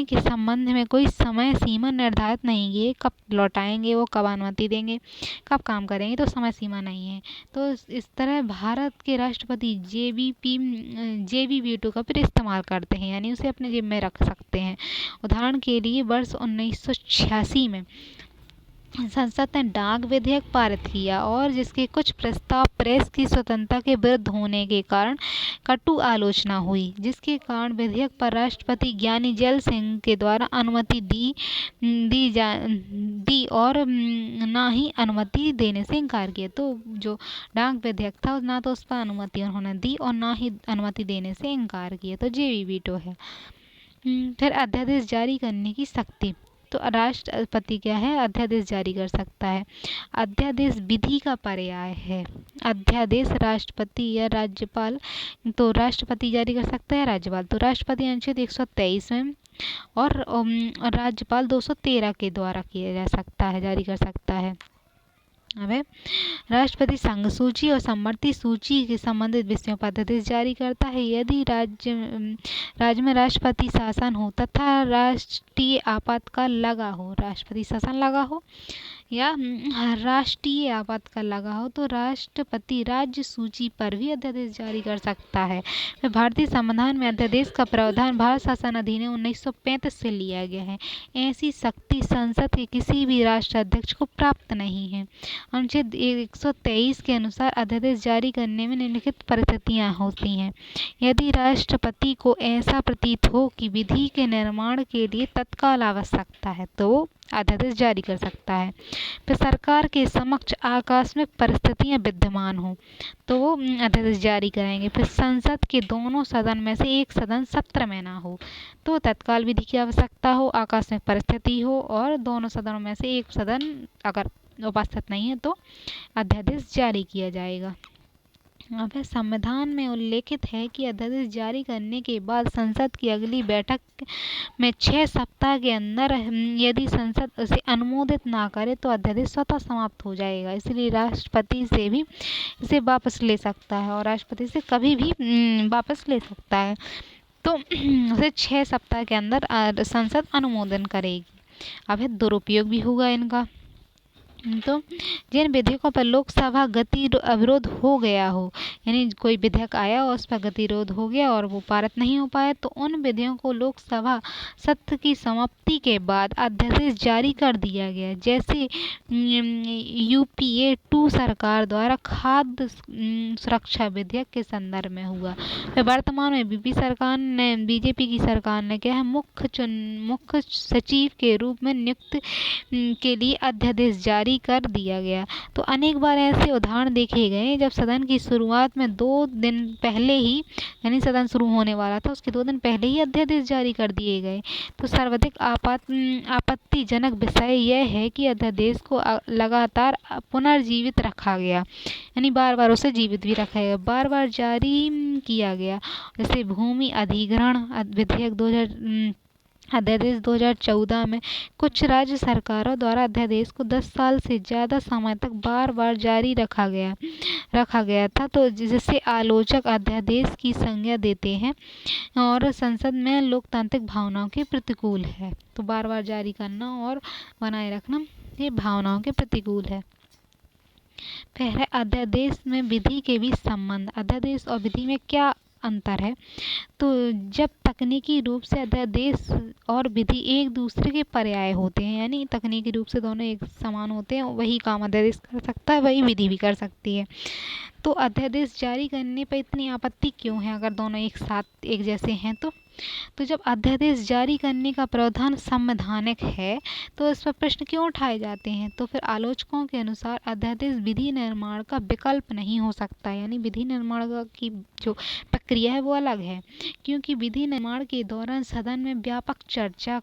के संबंध में कोई समय सीमा निर्धारित नहीं है। ये कब लौटाएंगे, वो कब अनुमति देंगे, कब काम करेंगे, तो समय सीमा नहीं है। तो इस तरह भारत के राष्ट्रपति जेबी वीटो का फिर इस्तेमाल करते हैं, यानी उसे अपने जेब में रख सकते हैं। उदाहरण के लिए वर्ष 1986 में संसद ने डाक विधेयक पारित किया और जिसके कुछ प्रस्ताव प्रेस की स्वतंत्रता के विरुद्ध होने के कारण कटु आलोचना हुई, जिसके कारण विधेयक पर राष्ट्रपति ज्ञानी जैल सिंह के द्वारा अनुमति दी और ना ही अनुमति देने से इनकार किया। तो जो डाक विधेयक था ना तो उस पर अनुमति उन्होंने दी और ना ही अनुमति देने से इनकार किया। तो ये भी वीटो है। फिर अध्यादेश जारी करने की शक्ति। तो राष्ट्रपति क्या है, अध्यादेश जारी कर सकता है। अध्यादेश विधि का पर्याय है। अध्यादेश राष्ट्रपति या राज्यपाल, तो राष्ट्रपति जारी कर सकता है, राज्यपाल तो राष्ट्रपति अनुच्छेद 123 में और राज्यपाल 213 के द्वारा किया जा सकता है, जारी कर सकता है। अब राष्ट्रपति संघ सूची और समवर्ती सूची के संबंधित विषयों पर अध्यादेश जारी करता है। यदि राज्य में राष्ट्रपति शासन हो तथा राष्ट्रीय आपातकाल लगा हो, राष्ट्रपति शासन लगा हो या राष्ट्रीय आपातकाल लगा हो, तो राष्ट्रपति राज्य सूची पर भी अध्यादेश जारी कर सकता है। भारतीय संविधान में अध्यादेश का प्रावधान भारत शासन अधिनियम 1935 से लिया गया है। ऐसी शक्ति संसद के किसी भी राष्ट्राध्यक्ष को प्राप्त नहीं है। अनुच्छेद 123 के अनुसार अध्यादेश जारी करने में निम्नलिखित परिस्थितियां होती हैं। यदि राष्ट्रपति को ऐसा प्रतीत हो कि विधि के निर्माण के लिए तत्काल आवश्यकता है तो वो अध्यादेश जारी कर सकता है। फिर सरकार के समक्ष आकस्मिक परिस्थितियां विद्यमान हो तो वो अध्यादेश जारी करेंगे। फिर संसद के दोनों सदन में से एक सदन सत्र में ना हो तो तत्काल विधि की आवश्यकता हो, आकस्मिक परिस्थिति हो और दोनों सदनों में से एक सदन अगर उपस्थित नहीं है तो अध्यादेश जारी किया जाएगा। अब संविधान में उल्लेखित है कि अध्यादेश जारी करने के बाद संसद की अगली बैठक में 6 सप्ताह के अंदर यदि संसद उसे अनुमोदित ना करे तो अध्यादेश स्वतः समाप्त हो जाएगा। इसलिए राष्ट्रपति से भी इसे वापस ले सकता है और राष्ट्रपति से कभी भी वापस ले सकता है। तो उसे 6 सप्ताह के अंदर संसद अनुमोदन करेगी। अब दुरुपयोग भी होगा इनका। तो जिन विधेयकों पर लोकसभा अविरोध हो गया हो, यानी कोई विधेयक आया और उस पर गतिरोध हो गया और वो पारित नहीं हो पाया, तो उन विधेयकों को लोकसभा सत्र की समाप्ति के बाद अध्यादेश जारी कर दिया गया। जैसे UPA 2 सरकार द्वारा खाद्य सुरक्षा विधेयक के संदर्भ में हुआ। फिर वर्तमान में बीजेपी की सरकार ने क्या है, मुख्य सचिव के रूप में नियुक्त के लिए अध्यादेश जारी कर दिया गया। तो अनेक बार ऐसे उदाहरण देखे गए जब सदन की शुरुआत में 2 दिन पहले ही, यानी सदन शुरू होने वाला था उसके 2 दिन पहले ही अध्यादेश जारी कर दिए गए। तो सर्वाधिक आपत्तिजनक विषय यह है कि अध्यादेश को लगातार पुनर्जीवित रखा गया, यानी बार बार उसे जीवित भी रखा गया, बार बार जारी किया गया। जैसे भूमि अधिग्रहण विधेयक अध्यादेश 2014 में कुछ राज्य सरकारों द्वारा अध्यादेश को 10 साल से ज़्यादा समय तक बार बार जारी रखा गया था, तो जिससे आलोचक अध्यादेश की संज्ञा देते हैं और संसद में लोकतांत्रिक भावनाओं के प्रतिकूल है। तो बार बार जारी करना और बनाए रखना ये भावनाओं के प्रतिकूल है। फिर है अध्यादेश में विधि के बीच संबंध। अध्यादेश और विधि में क्या अंतर है? तो जब तकनीकी रूप से अध्यादेश और विधि एक दूसरे के पर्याय होते हैं, यानी तकनीकी रूप से दोनों एक समान होते हैं, वही काम अध्यादेश कर सकता है वही विधि भी कर सकती है। तो अध्यादेश जारी करने पर इतनी आपत्ति क्यों है अगर दोनों एक साथ एक जैसे हैं? तो जब अध्यादेश जारी करने का प्रावधान संवैधानिक है तो इस पर प्रश्न क्यों उठाए जाते हैं? तो फिर आलोचकों के अनुसार अध्यादेश विधि निर्माण का विकल्प नहीं हो सकता, यानी विधि निर्माण की जो प्रक्रिया है वो अलग है, क्योंकि विधि निर्माण के दौरान सदन में व्यापक चर्चा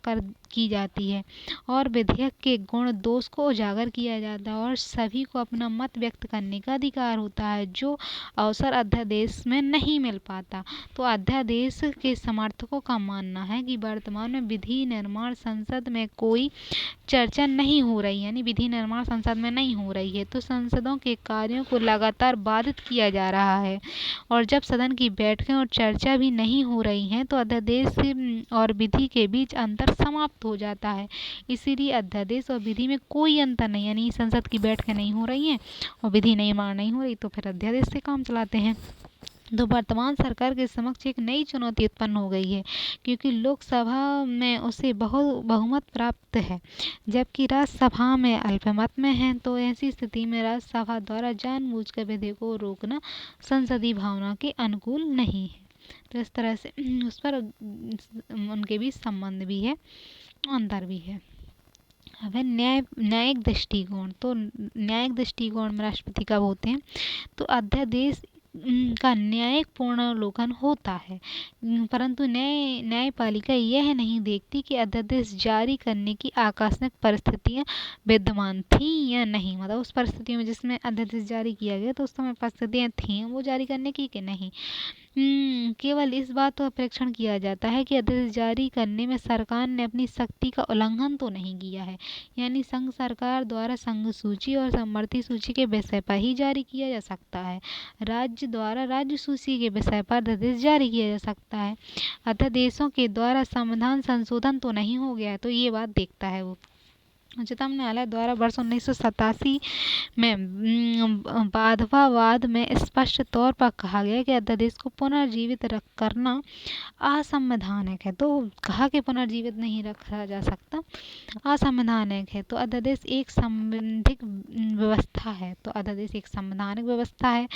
की जाती है और विधेयक के गुण दोष को उजागर किया जाता है और सभी को अपना मत व्यक्त करने का अधिकार होता है, जो अवसर अध्यादेश में नहीं मिल पाता। तो अध्यादेश के समर्थकों का मानना है कि वर्तमान में विधि निर्माण संसद में कोई चर्चा नहीं हो रही, यानी विधि निर्माण संसद में नहीं हो रही है, तो संसदों के कार्यों को लगातार बाधित किया जा रहा है और जब सदन की बैठकें और चर्चा भी नहीं हो रही हैं तो अध्यादेश और विधि के बीच अंतर समाप्त हो जाता है। इसीलिए अध्यादेश और विधि में कोई अंतर नहीं, यानी संसद की बैठकें नहीं हो रही हैं और विधि निर्माण नहीं हो रही तो फिर अध्यादेश से काम चलाते हैं। तो वर्तमान सरकार के समक्ष एक नई चुनौती उत्पन्न हो गई है, क्योंकि लोकसभा में उसे बहुमत प्राप्त है, जबकि राज्यसभा में अल्पमत में है। तो ऐसी स्थिति में राज्यसभा द्वारा जानबूझकर विधेयकों को रोकना संसदीय भावना के अनुकूल नहीं है। तो इस तरह से उस पर उनके बीच संबंध भी है, अंतर भी है। अब है न्यायिक दृष्टिकोण। तो न्यायिक दृष्टिकोण में राष्ट्रपति कब होते हैं? तो अध्यादेश का न्यायिक पूर्णावलोकन होता है, परंतु न्यायपालिका यह नहीं देखती कि अध्यादेश जारी करने की आकस्मिक परिस्थितियां विद्यमान थी या नहीं। मतलब उस परिस्थितियों में जिसमें अध्यादेश जारी किया गया तो उस समय परिस्थितियां थी वो जारी करने की कि नहीं। केवल इस बात का परीक्षण किया जाता है कि अध्यादेश जारी करने में सरकार ने अपनी शक्ति का उल्लंघन तो नहीं किया है। यानी संघ सरकार द्वारा संघ सूची और समवर्ती सूची के विषय पर ही जारी किया जा सकता है। राज्य द्वारा राज्य सूची के विषय पर अध्यादेश जारी किया जा सकता है। अध्यादेशों के द्वारा संविधान संशोधन तो नहीं हो गया है, तो ये बात देखता है वो। उच्चतम न्यायालय द्वारा वर्ष 1987 में बाधवावाद में स्पष्ट तौर पर कहा गया कि अध्यादेश को पुनर्जीवित करना असंवैधानिक है। तो कहा कि पुनर्जीवित नहीं रखा जा सकता, असंवैधानिक है। तो अध्यादेश एक संवैधानिक व्यवस्था है। तो अध्यादेश एक संवैधानिक व्यवस्था है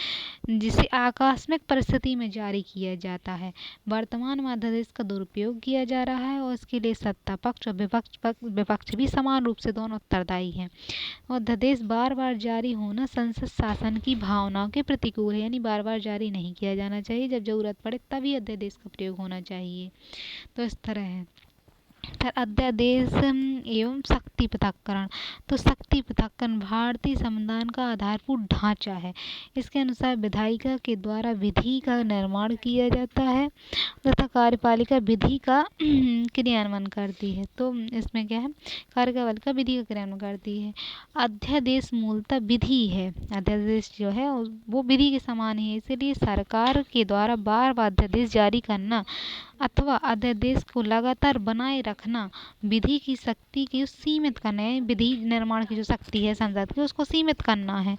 जिसे आकस्मिक परिस्थिति में जारी किया जाता है। वर्तमान में अध्यादेश का दुरुपयोग किया जा रहा है और इसके लिए सत्ता पक्ष और विपक्ष भी समान रूप से दोनों उत्तरदायी हैं। और अध्यादेश बार बार जारी होना संसद शासन की भावनाओं के प्रतिकूल है, यानी बार बार जारी नहीं किया जाना चाहिए। जब जरूरत पड़े तभी अध्यादेश का प्रयोग होना चाहिए। तो इस तरह है। फिर अध्यादेश एवं शक्ति पृथक्करण। तो शक्ति पृथक्करण भारतीय संविधान का आधारभूत ढांचा है। इसके अनुसार विधायिका के द्वारा विधि का निर्माण किया जाता है तथा कार्यपालिका विधि का क्रियान्वयन करती है। तो इसमें क्या है, कार्यपालिका विधि का क्रियान्वयन करती है। अध्यादेश मूलतः विधि है। अध्यादेश जो है वो विधि के समान ही है, इसलिए सरकार के द्वारा बार बार अध्यादेश जारी करना अथवा अध्यादेश को लगातार बनाए रखना विधि की शक्ति को सीमित करना है। विधि निर्माण की जो शक्ति है संसद की, उसको सीमित करना है।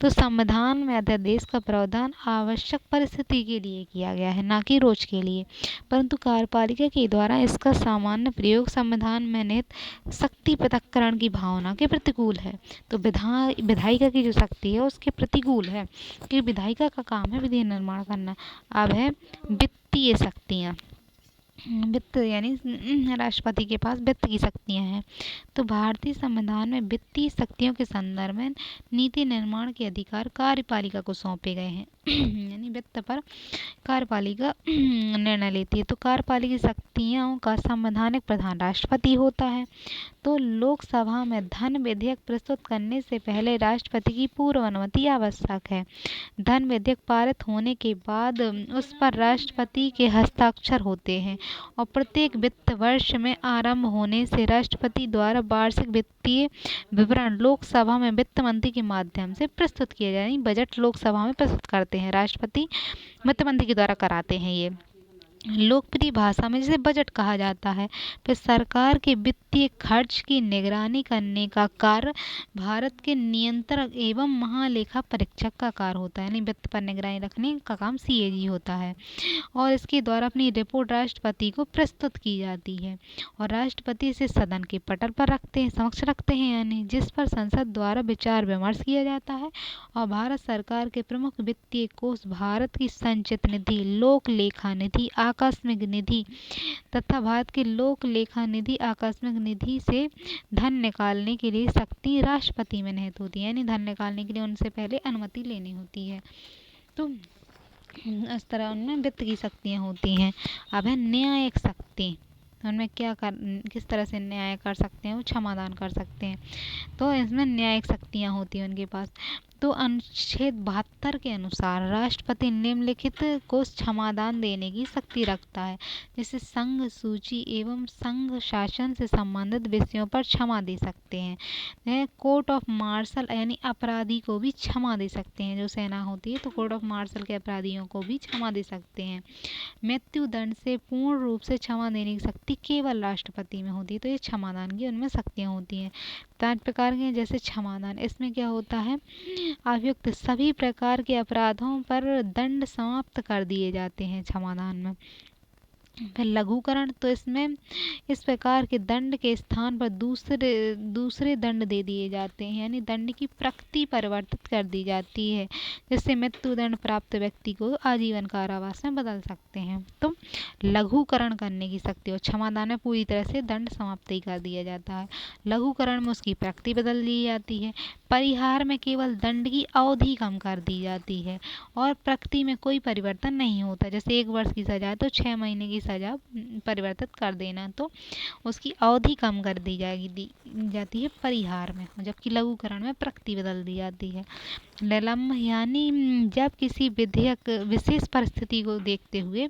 तो संविधान में अध्यादेश का प्रावधान आवश्यक परिस्थिति के लिए किया गया है, ना कि रोज के लिए। परंतु कार्यपालिका के द्वारा इसका सामान्य प्रयोग संविधान में निहित शक्ति पृथक्करण की भावना के प्रतिकूल है। तो विधायिका की जो शक्ति है उसके प्रतिकूल है, क्योंकि विधायिका का काम है विधि निर्माण करना। अब है वित्तीय शक्तियाँ। वित्त यानी राष्ट्रपति के पास वित्त की शक्तियाँ हैं। तो भारतीय संविधान में वित्तीय शक्तियों के संदर्भ में नीति निर्माण के अधिकार कार्यपालिका को सौंपे गए हैं। यानी वित्त पर कार्यपालिका निर्णय लेती है। तो कार्यपालिका शक्तियों का संवैधानिक प्रधान राष्ट्रपति होता है। तो लोकसभा में धन विधेयक प्रस्तुत करने से पहले राष्ट्रपति की पूर्व अनुमति आवश्यक है। धन विधेयक पारित होने के बाद उस पर राष्ट्रपति के हस्ताक्षर होते हैं और प्रत्येक वित्त वर्ष में आरंभ होने से राष्ट्रपति द्वारा वार्षिक वित्तीय विवरण लोकसभा में वित्त मंत्री के माध्यम से प्रस्तुत किया जाए। यानी बजट लोकसभा में प्रस्तुत करते हैं राष्ट्रपति, वित्त मंत्री के द्वारा कराते हैं। ये लोकप्रिय भाषा में जिसे बजट कहा जाता है। फिर सरकार के वित्तीय खर्च की निगरानी करने का कार्य भारत के नियंत्रक एवं महालेखा परीक्षक का कार्य होता है। यानी वित्त पर निगरानी रखने का काम सीएजी होता है और इसके द्वारा अपनी रिपोर्ट राष्ट्रपति को प्रस्तुत की जाती है और राष्ट्रपति इसे सदन के पटल पर समक्ष रखते हैं, यानी जिस पर संसद द्वारा विचार विमर्श किया जाता है। और भारत सरकार के प्रमुख वित्तीय कोष भारत की संचित निधि, लोक लेखा निधि, आकस्मिक निधि तथा भारत की लोक लेखा निधि आकस्मिक निधि से धन निकालने के लिए शक्ति राष्ट्रपति में निहित होती है। यानी धन निकालने के लिए उनसे पहले अनुमति लेनी होती है। तो इस तरह उनमें वित्त की शक्तियाँ होती हैं। अब है न्यायिक शक्ति। उनमें किस तरह से न्याय कर सकते हैं, वो क्षमादान कर सकते हैं। तो इसमें न्यायिक शक्तियाँ होती हैं उनके पास। तो अनुच्छेद 72 के अनुसार राष्ट्रपति निम्नलिखित को क्षमादान देने की शक्ति रखता है, जैसे संघ सूची एवं संघ शासन से संबंधित विषयों पर क्षमा दे सकते हैं। कोर्ट ऑफ मार्शल यानी अपराधी को भी क्षमा दे सकते हैं। जो सेना होती है तो कोर्ट ऑफ मार्शल के अपराधियों को भी क्षमा दे सकते हैं। मृत्यु दंड से पूर्ण रूप से क्षमा देने की शक्ति केवल राष्ट्रपति में होती है। तो ये क्षमादान की उनमें शक्तियाँ होती हैं। 5 प्रकार के जैसे क्षमादान, इसमें क्या होता है अभियुक्त सभी प्रकार के अपराधों पर दंड समाप्त कर दिए जाते हैं क्षमादान में। फिर लघुकरण, तो इसमें इस प्रकार के दंड के स्थान पर दूसरे दंड दे दिए जाते हैं, यानी दंड की प्रकृति परिवर्तित कर दी जाती है, जिससे मृत्युदंड प्राप्त व्यक्ति को आजीवन कारावास में बदल सकते हैं। तो लघुकरण करने की शक्ति, और क्षमादान में पूरी तरह से दंड समाप्त ही कर दिया जाता है। लघुकरण में उसकी प्रकृति बदल दी जाती है, परिहार में केवल दंड की अवधि कम कर दी जाती है, और प्रकृति में कोई परिवर्तन नहीं होता। जैसे 1 वर्ष की सजा है तो 6 महीने की सजा परिवर्तित कर देना, तो उसकी अवधि कम कर दी जाती है परिहार में, जबकि लघुकरण में प्रकृति बदल दी जाती है। निलंब, यानी जब किसी विधेयक विशेष परिस्थिति को देखते हुए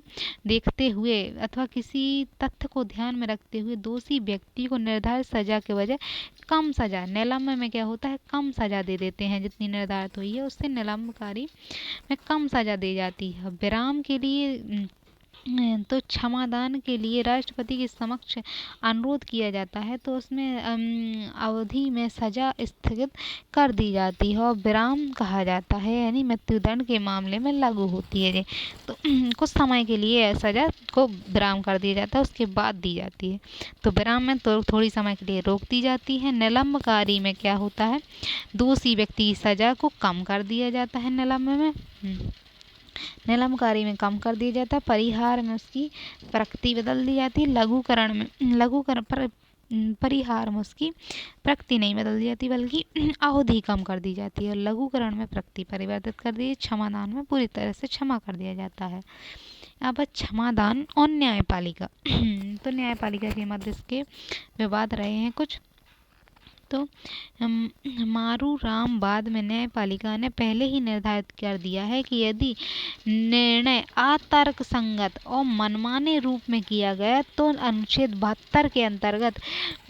अथवा किसी तथ्य को ध्यान में रखते हुए दोषी व्यक्ति को निर्धारित सजा के बजाय कम सजा, निलंब में क्या होता है, कम सजा दे देते हैं, जितनी निर्धारित हुई है उससे निलंबकारी में कम सजा दी जाती है। विराम के लिए तो क्षमादान के लिए राष्ट्रपति के समक्ष अनुरोध किया जाता है, तो उसमें अवधि में सजा स्थगित कर दी जाती है और विराम कहा जाता है, यानी मृत्युदंड के मामले में लागू होती है। तो कुछ समय के लिए सजा को विराम कर दिया जाता है, उसके बाद दी जाती है। तो विराम में तो थोड़ी समय के लिए रोक दी जाती है। निलंबकारी में क्या होता है, दोषी व्यक्ति की सजा को कम कर दिया जाता है, निलंबकारी में कम कर दिया जाता है, परिहार में उसकी प्रकृति बदल दी जाती है। लघुकरण परिहार में उसकी प्रकृति नहीं बदल दी जाती बल्कि अवधि कम कर दी जाती है, और लघुकरण में प्रकृति परिवर्तित कर दी, क्षमादान में पूरी तरह से क्षमा कर दिया जाता है। अब क्षमादान और न्यायपालिका तो न्यायपालिका के मध्य इसके विवाद रहे हैं कुछ। तो मारूराम बाद में न्यायपालिका ने पहले ही निर्धारित कर दिया है कि यदि निर्णय अतर्क संगत और मनमाने रूप में किया गया तो अनुच्छेद 72 के अंतर्गत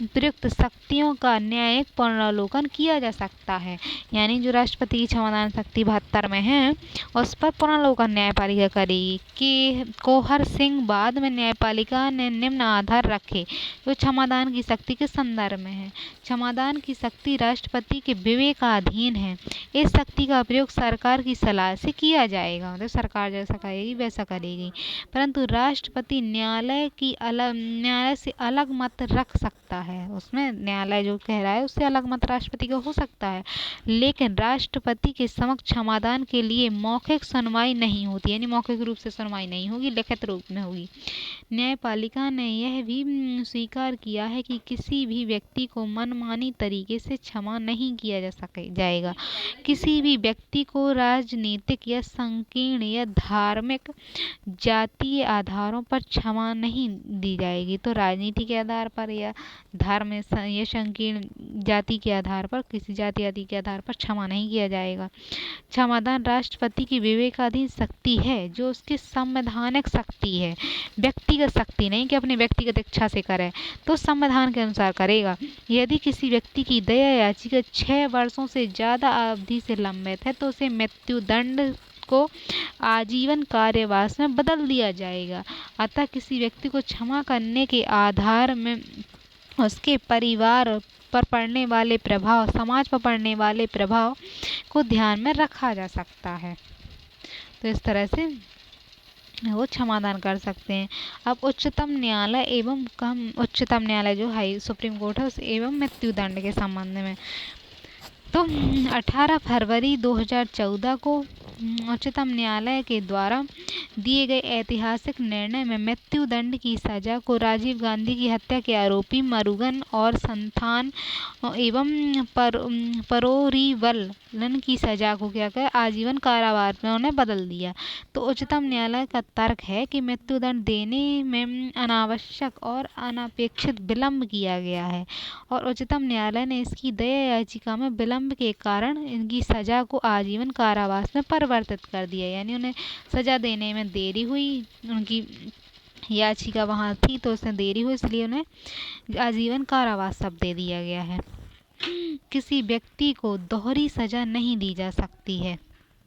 प्रयुक्त शक्तियों का न्यायिक पुनरावलोकन किया जा सकता है। यानी जो राष्ट्रपति की क्षमादान शक्ति 72 में है उस पर पुनरावलोकन न्यायपालिका करेगी। कि कोहर सिंह बाद में न्यायपालिका ने निम्न आधार रखे जो क्षमादान की शक्ति के संदर्भ में है। क्षमादान की शक्ति राष्ट्रपति के विवेकाधीन है। इस शक्ति का प्रयोग सरकार की सलाह से किया जाएगा, मतलब सरकार जैसा करेगी वैसा करेगी, परंतु राष्ट्रपति न्यायालय से अलग मत रख सकता है। उसमें न्यायालय जो कह रहा है उससे अलग मत राष्ट्रपति का हो सकता है, लेकिन राष्ट्रपति के समक्ष क्षमादान के लिए मौखिक सुनवाई नहीं होती, यानी मौखिक रूप से सुनवाई नहीं होगी, लिखित रूप में होगी। न्यायपालिका ने यह भी स्वीकार किया है कि किसी भी व्यक्ति को मनमानी तरीके से क्षमा नहीं किया जाएगा। किसी भी व्यक्ति को राजनीतिक या संकीर्ण या धार्मिक जातीय आधारों पर क्षमा नहीं दी जाएगी। तो राजनीति के आधार पर या धार्मिक या संकीर्ण जाति के आधार पर, किसी जाति आदि के आधार पर क्षमा नहीं किया जाएगा। क्षमादान राष्ट्रपति की विवेकाधीन शक्ति है, जो उसकी संवैधानिक शक्ति है, व्यक्तिगत शक्ति नहीं कि अपने व्यक्तिगत इच्छा से करे, तो संविधान के अनुसार करेगा। यदि किसी व्यक्ति की दया याचिका 6 वर्षों से ज़्यादा अवधि से लंबित है तो उसे मृत्युदंड को आजीवन कारावास में बदल दिया जाएगा। अतः किसी व्यक्ति को क्षमा करने के आधार में उसके परिवार पर पड़ने वाले प्रभाव, समाज पर पड़ने वाले प्रभाव को ध्यान में रखा जा सकता है। तो इस तरह से वो क्षमादान कर सकते हैं। अब उच्चतम न्यायालय जो सुप्रीम कोर्ट है उस एवं मृत्युदंड के संबंध में, तो 18 फरवरी 2014 को उच्चतम न्यायालय के द्वारा दिए गए ऐतिहासिक निर्णय में मृत्युदंड की सजा को राजीव गांधी की हत्या के आरोपी मुरुगन और संथान एवं परोरीवलन की सजा को क्या कर आजीवन कारावास में उन्हें बदल दिया। तो उच्चतम न्यायालय का तर्क है कि मृत्युदंड देने में अनावश्यक और अनपेक्षित विलंब किया गया है, और उच्चतम न्यायालय ने इसकी दया याचिका में विलंब के कारण इनकी सजा को आजीवन कारावास में परिवर्तित कर दिया। यानी उन्हें सजा देने में देरी हुई, उनकी याचिका वहाँ थी तो उसमें देरी हुई, इसलिए उन्हें आजीवन कारावास सब दे दिया गया है। किसी व्यक्ति को दोहरी सजा नहीं दी जा सकती है,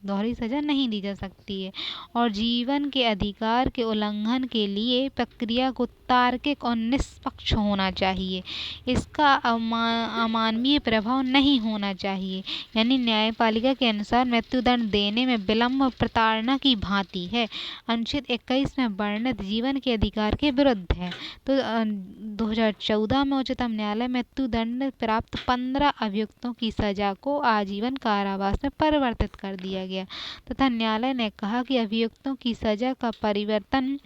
दोहरी सजा नहीं दी जा सकती है। और जीवन के अधिकार के उल्लंघन के लिए प्रक्रिया को तार्किक और निष्पक्ष होना चाहिए। इसका अमानवीय प्रभाव नहीं होना चाहिए। यानी न्यायपालिका के अनुसार मृत्युदंड देने में विलम्ब प्रताड़ना की भांति है। अनुच्छेद 21 में वर्णित जीवन के अधिकार के विरुद्ध है। तो 2014 में उच्चतम न्यायालय मृत्युदंड प्राप्त 15 अभियुक्तों की सजा को आजीवन कारावास में परिवर्तित कर दिया गया तथा न्यायालय ने कहा कि अभियुक्तों की सजा का परिवर्तन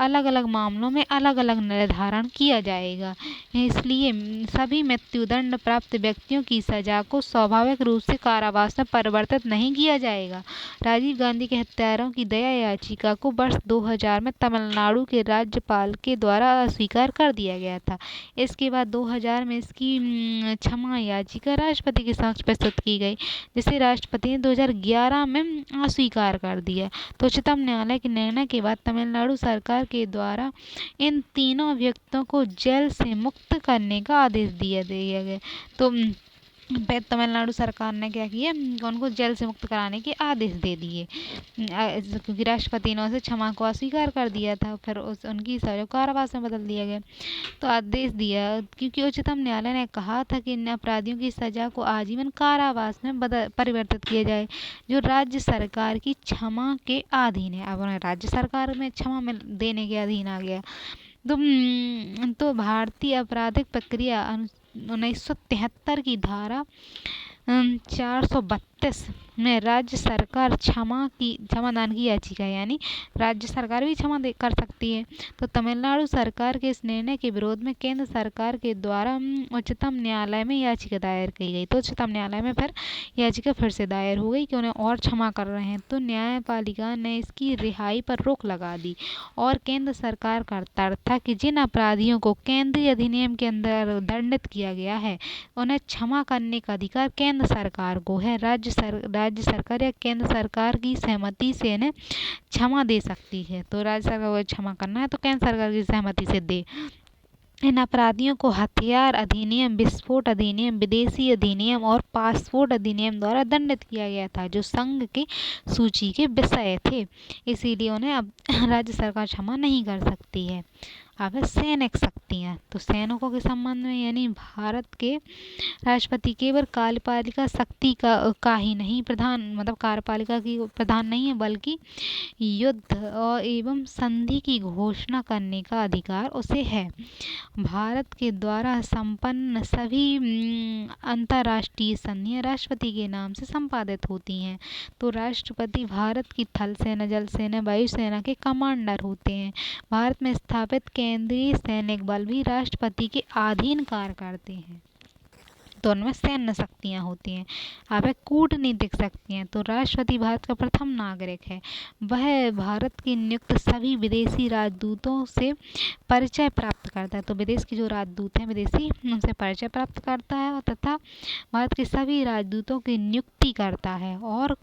अलग अलग मामलों में अलग अलग निर्धारण किया जाएगा। इसलिए सभी मृत्युदंड प्राप्त व्यक्तियों की सजा को स्वाभाविक रूप से कारावास में परिवर्तित नहीं किया जाएगा। राजीव गांधी के हत्यारों की दया याचिका को वर्ष 2000 में तमिलनाडु के राज्यपाल के द्वारा अस्वीकार कर दिया गया था। इसके बाद 2000 में इसकी क्षमा याचिका राष्ट्रपति के समक्ष प्रस्तुत की गई, जिसे राष्ट्रपति ने 2011 में अस्वीकार कर दिया। तो उच्चतम न्यायालय के निर्णय के बाद तमिलनाडु सरकार के द्वारा इन तीनों अभियुक्तों को जेल से मुक्त करने का आदेश दिया गया। तो तमिलनाडु सरकार ने क्या किया, उनको जेल से मुक्त कराने के आदेश दे दिए, क्योंकि राष्ट्रपति ने उसे क्षमा को अस्वीकार कर दिया था। फिर उनकी सजा कारावास में बदल दिया गया। तो आदेश दिया, क्योंकि उच्चतम न्यायालय ने कहा था कि इन अपराधियों की सजा को आजीवन कारावास में परिवर्तित किया जाए, जो राज्य सरकार की क्षमा के अधीन है। अब उन्हें राज्य सरकार में क्षमा देने के अधीन आ गया। तो भारतीय आपराधिक प्रक्रिया 1973 की धारा 432 में राज्य सरकार क्षमादान की याचिका, यानी राज्य सरकार भी क्षमा कर सकती है। तो तमिलनाडु सरकार के इस निर्णय के विरोध में केंद्र सरकार के द्वारा उच्चतम न्यायालय में याचिका दायर की गई। तो उच्चतम न्यायालय में फिर याचिका फिर से दायर हो गई कि उन्हें और क्षमा कर रहे हैं। तो न्यायपालिका ने इसकी रिहाई पर रोक लगा दी और केंद्र सरकार का तर्क था कि जिन अपराधियों को केंद्रीय अधिनियम के अंदर दंडित किया गया है, उन्हें क्षमा करने का अधिकार केंद्र सरकार को है। राज्य सरकार या केंद्र सरकार की सहमति से इन्हें क्षमा दे सकती है। तो राज्य सरकार को क्षमा करना है तो केंद्र सरकार की सहमति से दे। इन अपराधियों को हथियार अधिनियम, विस्फोट अधिनियम, विदेशी अधिनियम और पासपोर्ट अधिनियम द्वारा दंडित किया गया था, जो संघ की सूची के विषय थे। इसीलिए उन्हें अब राज्य सरकार क्षमा नहीं कर सकती है। अब है सैनिक शक्तियाँ। तो सैनिकों के संबंध में, यानी भारत के राष्ट्रपति केवल कार्यपालिका शक्ति का ही नहीं प्रधान, मतलब कार्यपालिका की प्रधान नहीं है, बल्कि युद्ध और एवं संधि की घोषणा करने का अधिकार उसे है। भारत के द्वारा संपन्न सभी अंतर्राष्ट्रीय संधियाँ राष्ट्रपति के नाम से संपादित होती हैं। तो राष्ट्रपति भारत की थल सेना, जल सेना, वायुसेना के कमांडर होते हैं। भारत में स्थापित केंद्रीय सैनिक बल भी राष्ट्रपति के अधीन कार्य करते हैं। तो उनमें सैन्य शक्तियाँ होती हैं। अब है कूटनीतिक शक्तियाँ। तो राष्ट्रपति भारत का प्रथम नागरिक है। वह भारत के नियुक्त सभी विदेशी राजदूतों से परिचय प्राप्त करता है। तो विदेश के जो राजदूत हैं विदेशी, उनसे परिचय प्राप्त करता है और तथा भारत के सभी राजदूतों की नियुक्ति करता है और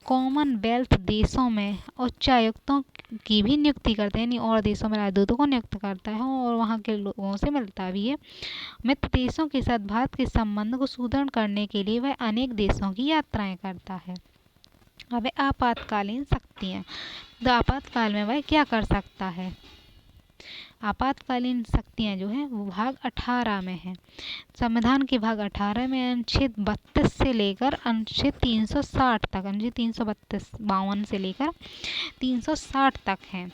कॉमनवेल्थ देशों में उच्चायुक्तों की भी नियुक्ति करते हैं, यानी और देशों में राजदूतों को नियुक्त करता है और वहाँ के लोगों से मिलता भी है। मित्र देशों के साथ भारत के संबंध को सुदृढ़ करने के लिए वह अनेक देशों की यात्राएं करता है। अब आपातकालीन शक्तियाँ। तो आपातकाल में वह क्या कर सकता है? आपातकालीन शक्तियाँ जो हैं वो भाग 18 में है। संविधान के भाग 18 में अनुच्छेद 32 से लेकर अनुच्छेद 360 तक, अनुच्छेद 352 से लेकर 360 तक हैं।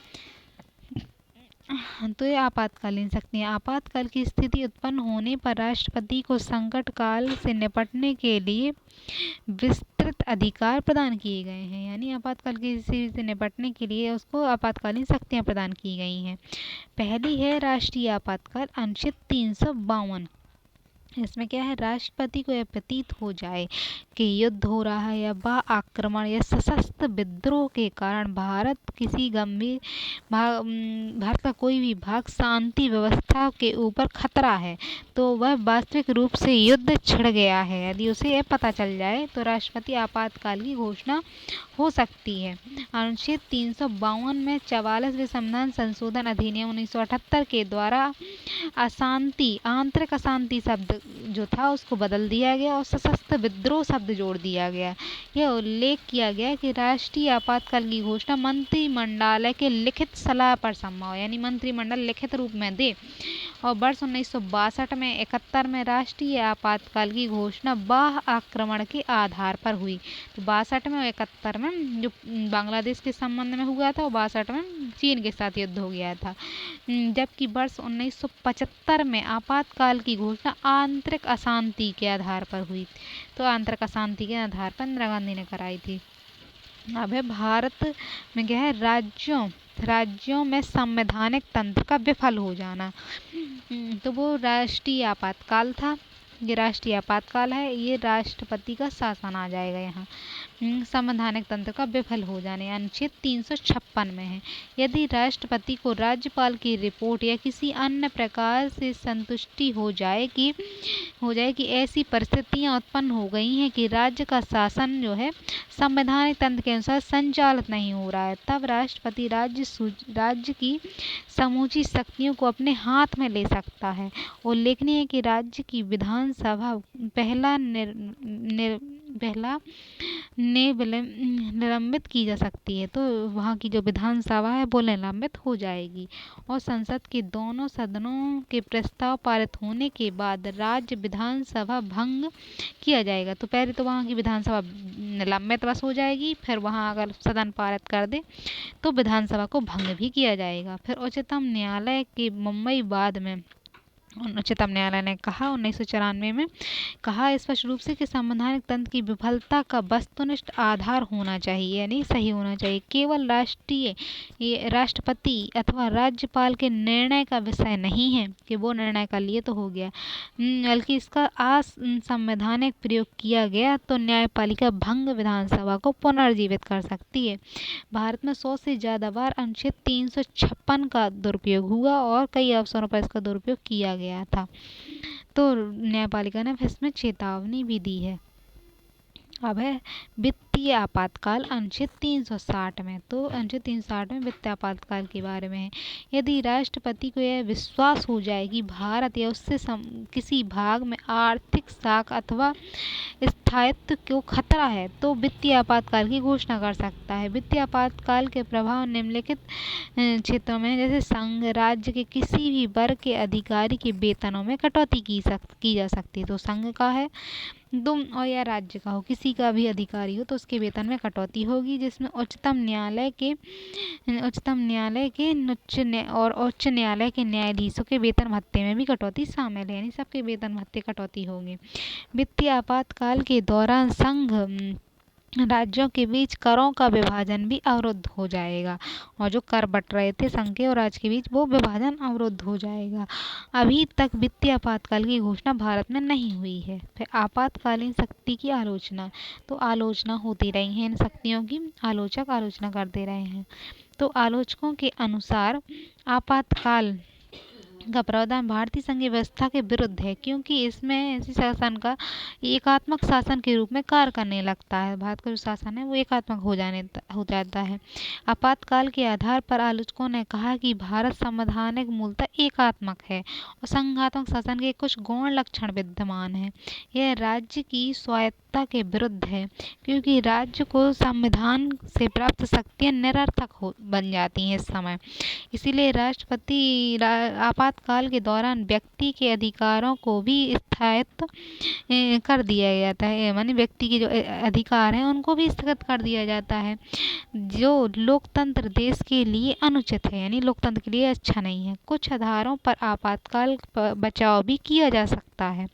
तो ये आपातकालीन शक्तियाँ। आपातकाल की स्थिति उत्पन्न होने पर राष्ट्रपति को संकट काल से निपटने के लिए विस्तृत अधिकार प्रदान किए गए हैं, यानी आपातकाल की स्थिति से निपटने के लिए उसको आपातकालीन शक्तियाँ प्रदान की गई हैं। पहली है राष्ट्रीय आपातकाल, अनुच्छेद 352। इसमें क्या है, राष्ट्रपति को यह प्रतीत हो जाए कि युद्ध हो रहा है या बा आक्रमण या सशस्त्र विद्रोह के कारण भारत का कोई भी भाग शांति व्यवस्था के ऊपर खतरा है, तो वह वास्तविक रूप से युद्ध छिड़ गया है। यदि उसे यह पता चल जाए तो राष्ट्रपति आपातकाल की घोषणा हो सकती है। अनुच्छेद 352 में 44वें संविधान संशोधन अधिनियम 1978 के द्वारा अशांति, आंतरिक अशांति शब्द जो था उसको बदल दिया गया और सशस्त्र विद्रोह शब्द जोड़ दिया गया। यह उल्लेख किया गया कि राष्ट्रीय आपातकाल की घोषणा मंत्रिमंडल के लिखित सलाह पर संभव, यानी मंत्रिमंडल लिखित रूप में दे। और वर्ष 1962 में 71 में राष्ट्रीय आपातकाल की घोषणा बाह्य आक्रमण के आधार पर हुई। तो 62 में और 71 में जो बांग्लादेश के संबंध में हुआ था, और 62 में चीन के साथ युद्ध हो गया था। जबकि वर्ष 1975 में आपातकाल की घोषणा आंतरिक अशांति के आधार पर हुई। तो आंतरिक अशांति के आधार पर इंदिरा गांधी ने कराई थी। अब है भारत में क्या है, राज्यों में संवैधानिक तंत्र का विफल हो जाना। तो वो राष्ट्रीय आपातकाल था, ये राष्ट्रीय आपातकाल है, ये राष्ट्रपति का शासन आ जाएगा यहाँ। संवैधानिक तंत्र का विफल हो जाने, अनुच्छेद 356 में है। यदि राष्ट्रपति को राज्यपाल की रिपोर्ट या किसी अन्य प्रकार से संतुष्टि हो जाए कि ऐसी परिस्थितियां उत्पन्न हो गई हैं कि राज्य का शासन जो है संवैधानिक तंत्र के अनुसार संचालित नहीं हो रहा है, तब राष्ट्रपति राज्य की समूची शक्तियों को अपने हाथ में ले सकता है। उल्लेखनीय है कि राज्य की विधानसभा पहला निलंबित की जा सकती है। तो वहाँ की जो विधानसभा है वो निलंबित हो जाएगी। और संसद के दोनों सदनों के प्रस्ताव पारित होने के बाद राज्य विधानसभा भंग किया जाएगा। तो पहले तो वहाँ की विधानसभा निलंबित बस हो जाएगी, फिर वहाँ अगर सदन पारित कर दे तो विधानसभा को भंग भी किया जाएगा। फिर उच्चतम न्यायालय के मुंबई वाद में उच्चतम न्यायालय ने कहा 1994 में कहा स्पष्ट रूप से कि संवैधानिक तंत्र की विफलता का वस्तुनिष्ठ आधार होना चाहिए, यानी सही होना चाहिए। केवल राष्ट्रपति अथवा राज्यपाल के निर्णय का विषय नहीं है कि वो निर्णय कर लिए तो हो गया, बल्कि इसका असंवैधानिक प्रयोग किया गया तो न्यायपालिका भंग विधानसभा को पुनर्जीवित कर सकती है। भारत में 100 से ज़्यादा बार अनुच्छेद 356 का दुरुपयोग हुआ और कई अवसरों पर इसका दुरुपयोग किया गया था। तो न्यायपालिका ने इसमें चेतावनी भी दी है। अब है वित्तीय आपातकाल अनुच्छेद 360 में। तो अनुच्छेद 360 में वित्तीय आपातकाल के बारे में है। यदि राष्ट्रपति को यह विश्वास हो जाए कि भारत या उससे किसी भाग में आर्थिक साख अथवा स्थायित्व को खतरा है तो वित्तीय आपातकाल की घोषणा कर सकता है। वित्तीय आपातकाल के प्रभाव निम्नलिखित क्षेत्रों में, जैसे संघ राज्य के किसी भी वर्ग के अधिकारी के वेतनों में कटौती की जा सकती है। तो संघ का है तुम और या राज्य का हो, किसी का भी अधिकारी हो तो उसके वेतन में कटौती होगी, जिसमें उच्चतम न्यायालय के उच्च न्यायालय के न्यायाधीशों के वेतन भत्ते में भी कटौती शामिल है, यानी सबके वेतन भत्ते कटौती होंगे। वित्तीय आपातकाल के दौरान संघ राज्यों के बीच करों का विभाजन भी अवरुद्ध हो जाएगा, और जो कर बंट रहे थे संघ के और राज्य के बीच वो विभाजन अवरुद्ध हो जाएगा। अभी तक वित्तीय आपातकाल की घोषणा भारत में नहीं हुई है। फिर आपातकालीन शक्ति की आलोचना, तो आलोचना होती रही है, इन शक्तियों की आलोचक आलोचना करते रहे हैं। तो आलोचकों के अनुसार आपातकाल का प्रावधान भारतीय संघीय व्यवस्था के विरुद्ध है, क्योंकि इसमें ऐसी शासन का एकात्मक शासन के रूप में कार्य करने लगता है। भारत का जो शासन है वो एकात्मक हो जाता है। आपातकाल के आधार पर आलोचकों ने कहा कि भारत संवैधानिक मूलतः एकात्मक है और संघात्मक शासन के कुछ गौण लक्षण विद्यमान हैं। यह राज्य की स्वायत्तता के विरुद्ध है, क्योंकि राज्य को संविधान से प्राप्त शक्तियाँ निरर्थक बन जाती हैं इस समय। इसीलिए राष्ट्रपति आपातकाल के दौरान व्यक्ति के अधिकारों को भी स्थायित्व कर दिया जाता है, माने व्यक्ति के जो अधिकार हैं उनको भी स्थगित कर दिया जाता है, जो लोकतंत्र देश के लिए अनुचित है, यानी लोकतंत्र के लिए अच्छा नहीं है। कुछ आधारों पर आपातकाल बचाव भी किया जा सकता है,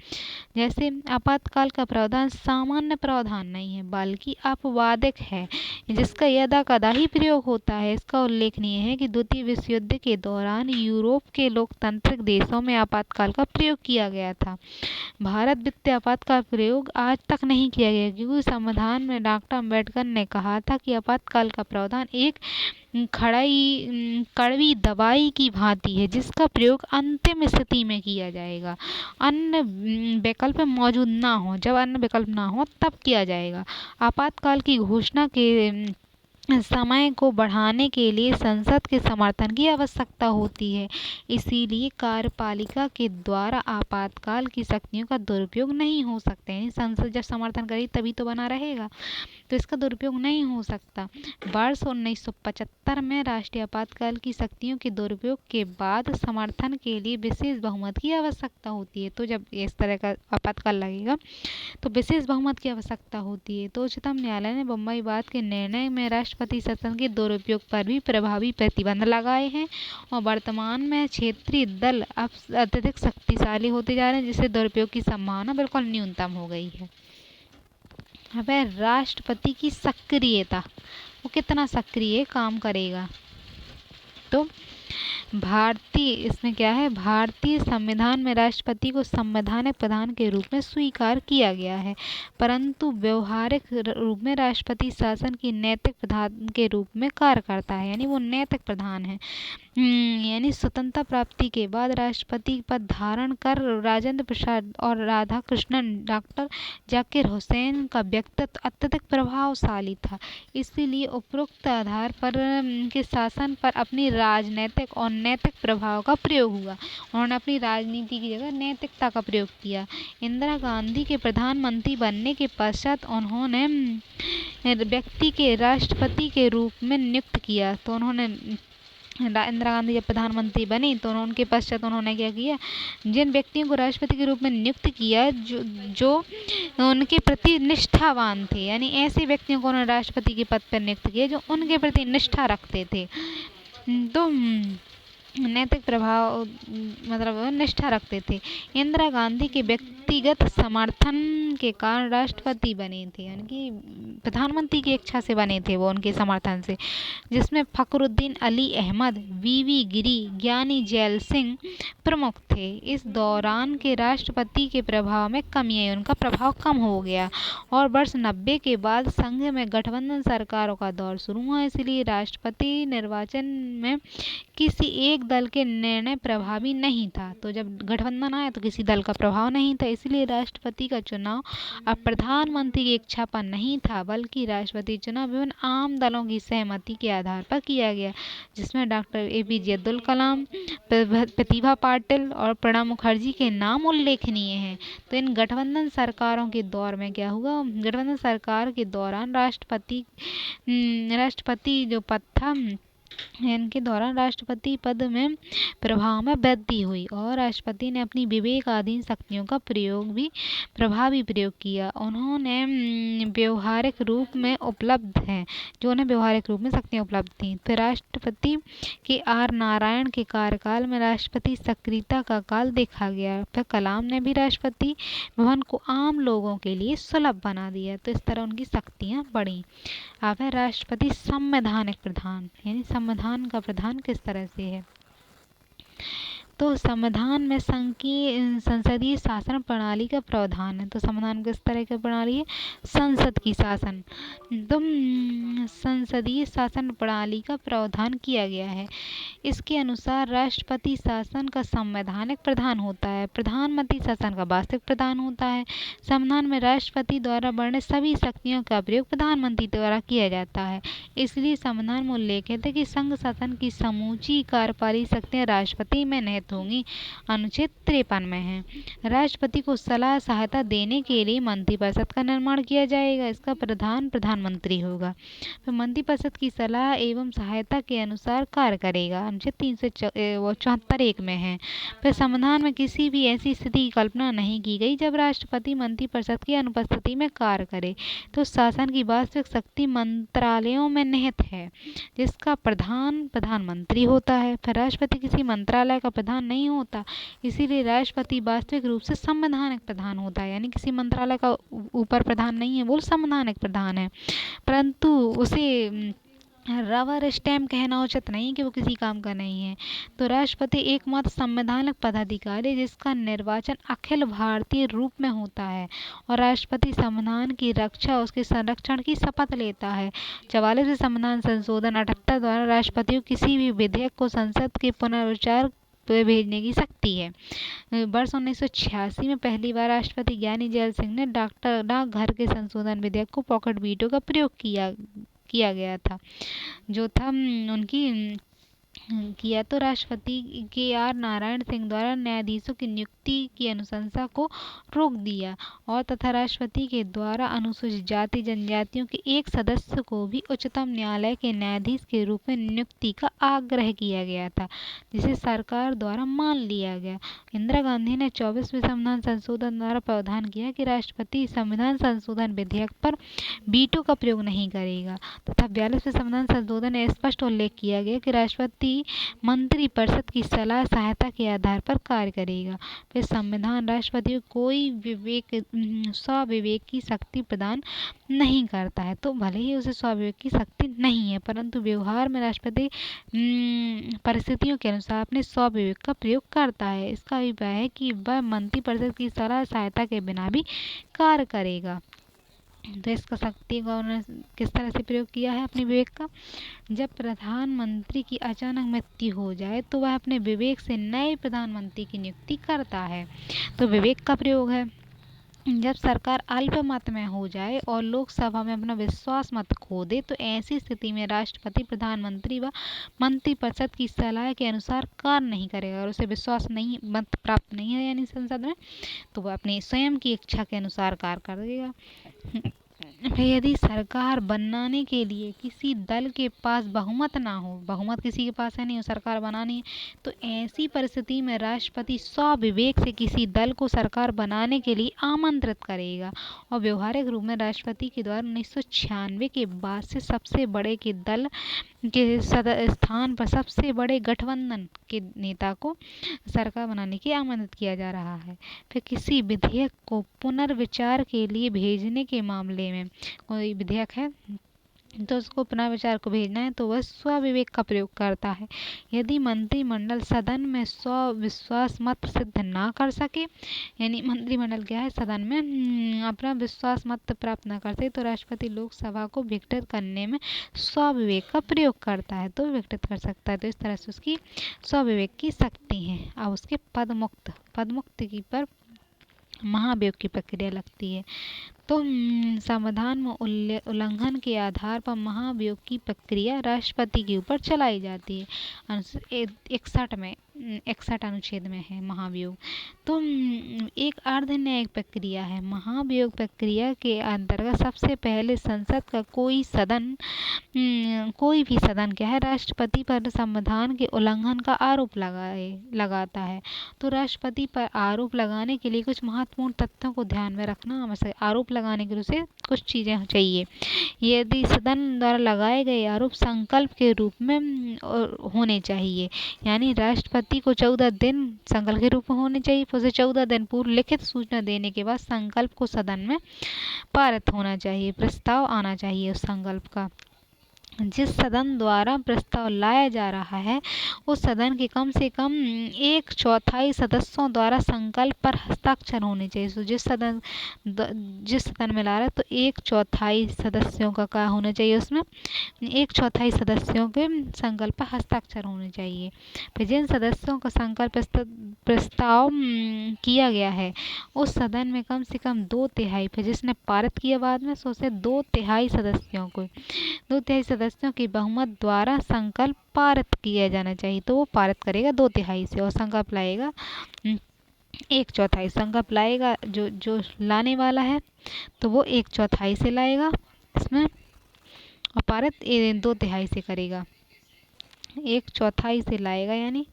जैसे आपातकाल का प्रावधान सामान्य प्रावधान नहीं है बल्कि अपवादिक है, जिसका यदा कदा ही प्रयोग होता है। इसका उल्लेखनीय है कि द्वितीय विश्व युद्ध के दौरान यूरोप के लोकतांत्रिक देशों में आपातकाल का प्रयोग किया गया था। भारत वित्तीय आपातकाल का प्रयोग आज तक नहीं किया गया, क्योंकि संविधान में डॉक्टर अम्बेडकर ने कहा था कि आपातकाल का प्रावधान एक कड़वी दवाई की भांति है, जिसका प्रयोग अंतिम स्थिति में किया जाएगा, अन्य विकल्प मौजूद ना हो, जब अन्य विकल्प ना हो तब किया जाएगा। आपातकाल की घोषणा के समय को बढ़ाने के लिए संसद के समर्थन की आवश्यकता होती है। इसीलिए कार्यपालिका के द्वारा आपातकाल की शक्तियों का दुरुपयोग नहीं हो सकता। यानी संसद जब समर्थन करेगी तभी तो बना रहेगा, तो इसका दुरुपयोग नहीं हो सकता। वर्ष 1975 में राष्ट्रीय आपातकाल की शक्तियों के दुरुपयोग के बाद समर्थन के लिए विशेष बहुमत की आवश्यकता होती है। तो जब इस तरह का आपातकाल लगेगा तो विशेष बहुमत की आवश्यकता होती है। तो उच्चतम न्यायालय ने बम्बई बात के निर्णय में राष्ट्रपति शासन के दुरुपयोग पर भी प्रभावी प्रतिबंध लगाए हैं और वर्तमान में क्षेत्रीय दल अब अत्यधिक शक्तिशाली होते जा रहे हैं, जिससे दुरुपयोग की संभावना बिल्कुल न्यूनतम हो गई है। अब है राष्ट्रपति की सक्रियता, वो कितना सक्रिय काम करेगा। तो इसमें क्या है, भारतीय संविधान में राष्ट्रपति को संवैधानिक प्रधान के रूप में स्वीकार किया गया है, परंतु व्यवहारिक रूप में राष्ट्रपति शासन की नैतिक प्रधान के रूप में कार्य करता है। यानी वो नैतिक प्रधान है। यानी स्वतंत्रता प्राप्ति के बाद राष्ट्रपति पद धारण कर राजेंद्र प्रसाद और राधा कृष्णन डॉक्टर जाकिर हुसैन का व्यक्तित्व अत्यधिक प्रभावशाली था। इसलिए उपरोक्त आधार पर के शासन पर अपनी राजनैतिक और नैतिक प्रभाव का प्रयोग हुआ। उन्होंने अपनी राजनीति की जगह नैतिकता का प्रयोग किया। इंदिरा गांधी के प्रधानमंत्री बनने के पश्चात उन्होंने व्यक्ति के राष्ट्रपति के रूप में नियुक्त किया। तो उन्होंने इंदिरा गांधी जब प्रधानमंत्री बनी तो उनके पश्चात उन्होंने क्या किया, जिन व्यक्तियों को राष्ट्रपति के रूप में नियुक्त किया जो उनके प्रति निष्ठावान थे, यानी ऐसे व्यक्तियों को उन्होंने राष्ट्रपति के पद पर नियुक्त किया जो उनके प्रति निष्ठा रखते थे। तो नैतिक प्रभाव मतलब निष्ठा रखते थे। इंदिरा गांधी के व्यक्तिगत समर्थन के कारण राष्ट्रपति बने थे, यानी कि प्रधानमंत्री की इच्छा से बने थे वो, उनके समर्थन से, जिसमें फखरुद्दीन अली अहमद, वीवी गिरी, ज्ञानी जैल सिंह प्रमुख थे। इस दौरान के राष्ट्रपति के प्रभाव में कमी आई, उनका प्रभाव कम हो गया और वर्ष 90 के बाद संघ में गठबंधन सरकारों का दौर शुरू हुआ। इसलिए राष्ट्रपति निर्वाचन में किसी एक दल के निर्णय प्रभावी नहीं था। तो जब गठबंधन आया तो किसी दल का प्रभाव नहीं था, इसलिए राष्ट्रपति का चुनाव अब प्रधानमंत्री की इच्छा पर नहीं था, बल्कि राष्ट्रपति चुनाव विभिन्न आम दलों की सहमति के आधार पर किया गया, जिसमें डॉक्टर APJ अब्दुल कलाम, प्रतिभा पाटिल और प्रणब मुखर्जी के नाम उल्लेखनीय हैं। तो इन गठबंधन सरकारों के दौर में क्या हुआ, गठबंधन सरकार के दौरान राष्ट्रपति जो पद था, इनके दौरान राष्ट्रपति पद में प्रभाव में वृद्धि हुई और राष्ट्रपति ने अपनी विवेकाधीन शक्तियों का प्रभावी प्रयोग किया। उन्होंने व्यवहारिक रूप में उपलब्ध हैं, जो उन्हें व्यवहारिक रूप में शक्तियाँ उपलब्ध थीं। फिर राष्ट्रपति के R नारायण के कार्यकाल में राष्ट्रपति सक्रियता का काल देखा गया। फिर कलाम ने भी राष्ट्रपति भवन को आम लोगों के लिए सुलभ बना दिया, तो इस तरह उनकी शक्तियाँ बढ़ी। अब है राष्ट्रपति संवैधानिक प्रधान, यानी संविधान का प्रधान किस तरह से है। तो संविधान में संसदीय शासन प्रणाली का प्रावधान है। तो संविधान किस तरह की प्रणाली है, संसद की शासन। तो संसदीय शासन प्रणाली का प्रावधान किया गया है। इसके अनुसार राष्ट्रपति शासन का संवैधानिक प्रधान होता है, प्रधानमंत्री शासन का वास्तविक प्रधान होता है। संविधान में राष्ट्रपति द्वारा वर्णित सभी शक्तियों का प्रयोग प्रधानमंत्री द्वारा किया जाता है। इसलिए संविधान में उल्लेखित है कि संघ शासन की समूची कार्यपालिक शक्तियाँ राष्ट्रपति में निहित होंगी। अनुच्छेद 53 में है। राष्ट्रपति को सलाह सहायता देने के लिए मंत्रिपरिषद का निर्माण किया जाएगा। इसका प्रधान प्रधानमंत्री होगा। तो मंत्रिपरिषद की सलाह एवं सहायता के अनुसार कार्य करेगा। अनुच्छेद 374 में है। फिर संविधान में किसी भी ऐसी स्थिति की कल्पना नहीं की गई जब राष्ट्रपति मंत्रिपरिषद की अनुपस्थिति में कार्य करे। तो शासन की वास्तविक शक्ति मंत्रालयों में निहित है, जिसका प्रधान प्रधानमंत्री होता है। फिर राष्ट्रपति किसी मंत्रालय का प्रधान नहीं होता, इसीलिए राष्ट्रपति वास्तविक रूप से संवैधानिक प्रधान होता है, यानी किसी मंत्रालय का ऊपर प्रधान नहीं है, वो संवैधानिक प्रधान है। परंतु उसे रबर स्टैम्प कहना उचित नहीं कि वो किसी काम का नहीं है। तो राष्ट्रपति एकमात्र संवैधानिक पदाधिकारी जिसका निर्वाचन अखिल भारतीय रूप में होता है और राष्ट्रपति संविधान की रक्षा उसके संरक्षण की शपथ लेता है। 44वें संविधान संशोधन 78 द्वारा राष्ट्रपति को किसी भी विधेयक को संसद के पुनर्विचार भेजने की शक्ति है। वर्ष 1986 में पहली बार राष्ट्रपति ज्ञानी जैल सिंह ने डाकघर के संशोधन विधेयक को पॉकेट वीटो का प्रयोग किया किया गया था, जो था उनकी किया तो राष्ट्रपति के आर नारायण सिंह द्वारा न्यायाधीशों की नियुक्ति की अनुशंसा को रोक दिया और तथा राष्ट्रपति के द्वारा अनुसूचित जाति जनजातियों के एक सदस्य को भी उच्चतम न्यायालय के न्यायाधीश के रूप में नियुक्ति का आग्रह किया गया था, जिसे सरकार द्वारा मान लिया गया। इंदिरा गांधी ने 24वें संविधान संशोधन द्वारा प्रावधान किया कि राष्ट्रपति संविधान संशोधन विधेयक पर वीटो का प्रयोग नहीं करेगा तथा 42वें संविधान संशोधन में स्पष्ट उल्लेख किया गया कि राष्ट्रपति मंत्रिपरिषद की सलाह सहायता के आधार पर कार्य करेगा। फिर संविधान राष्ट्रपति को कोई स्वविवेक की शक्ति प्रदान नहीं करता है, तो भले ही उसे स्वविवेक की शक्ति नहीं है, परंतु व्यवहार में राष्ट्रपति परिस्थितियों के अनुसार अपने स्वविवेक का प्रयोग करता है। इसका अभिप्राय है कि वह मंत्रिपरिषद की सलाह सहायता के बिना भी कार्य करेगा। तो इसका शक्ति को उन्होंने किस तरह से प्रयोग किया है अपने विवेक का? जब प्रधानमंत्री की अचानक मृत्यु हो जाए तो वह अपने विवेक से नए प्रधानमंत्री की नियुक्ति करता है, तो विवेक का प्रयोग है। जब सरकार अल्पमत में हो जाए और लोकसभा में अपना विश्वास मत खो दे तो ऐसी स्थिति में राष्ट्रपति प्रधानमंत्री व मंत्रिपरिषद की सलाह के अनुसार कार्य नहीं करेगा और उसे विश्वास नहीं मत प्राप्त नहीं है यानी संसद में, तो वह अपनी स्वयं की इच्छा के अनुसार कार्य करेगा। यदि सरकार बनाने के लिए किसी दल के पास बहुमत ना हो, बहुमत किसी के पास है नहीं और सरकार बनानी है, तो ऐसी परिस्थिति में राष्ट्रपति स्वविवेक से किसी दल को सरकार बनाने के लिए आमंत्रित करेगा और व्यवहारिक रूप में राष्ट्रपति के द्वारा 1996 के बाद से सबसे बड़े के दल के स्थान पर सबसे बड़े गठबंधन के नेता को सरकार बनाने के आमंत्रित किया जा रहा है। फिर किसी विधेयक को पुनर्विचार के लिए भेजने के मामले में, कोई विधेयक है तो उसको पुनर्विचार को भेजना है तो वह स्वविवेक का प्रयोग करता है। यदि मंत्रिमंडल सदन में स्वविश्वास मत सिद्ध ना कर सके, यानी मंत्रिमंडल क्या है सदन में अपना विश्वास मत प्राप्त ना कर सके, तो राष्ट्रपति लोकसभा को विघटित करने में स्वविवेक का प्रयोग करता है, तो विघटित कर सकता है। तो इस तरह से उसकी स्वविवेक की शक्ति है। अब उसके पदमुक्त की पर महाभियोग की प्रक्रिया लगती है। तो संविधान में उल्लंघन के आधार पर महाभियोग की प्रक्रिया राष्ट्रपति के ऊपर चलाई जाती है। 61 अनुच्छेद में है महाभियोग। तो एक अर्ध न्यायिक प्रक्रिया है। महाभियोग प्रक्रिया के अंतर्गत सबसे पहले संसद का कोई भी सदन क्या है राष्ट्रपति पर संविधान के उल्लंघन का आरोप लगाता है। तो राष्ट्रपति पर आरोप लगाने के लिए कुछ महत्वपूर्ण तथ्यों को ध्यान में रखना आवश्यक। आरोप लगाने के लिए उसे कुछ चीजें चाहिए। यदि सदन द्वारा लगाए गए आरोप संकल्प के रूप में होने चाहिए, यानी राष्ट्रपति को 14 दिन संकल्प के रूप में होने चाहिए, फिर उसे 14 दिन पूर्व लिखित सूचना देने के बाद संकल्प को सदन में पारित होना चाहिए, प्रस्ताव आना चाहिए उस संकल्प का। जिस सदन द्वारा प्रस्ताव लाया जा रहा है उस सदन के कम से कम 1/4 सदस्यों द्वारा संकल्प पर हस्ताक्षर होने चाहिए। तो जिस सदन में ला रहा है तो 1/4 सदस्यों का क्या होना चाहिए, उसमें 1/4 सदस्यों के संकल्प पर हस्ताक्षर होने चाहिए। फिर जिन सदस्यों का संकल्प प्रस्ताव किया गया है उस सदन में कम से कम 2/3, फिर जिसने पारित किया बाद में सो से 2/3 सदस्यों की बहुमत द्वारा संकल्प पारित किया जाना चाहिए। तो वो पारित करेगा 2/3 से और संकल्प लाएगा 1/4। संकल्प लाएगा जो लाने वाला है तो वो 1/4 से लाएगा इसमें और पारित 2/3 से करेगा। 1/4 से लाएगा यानी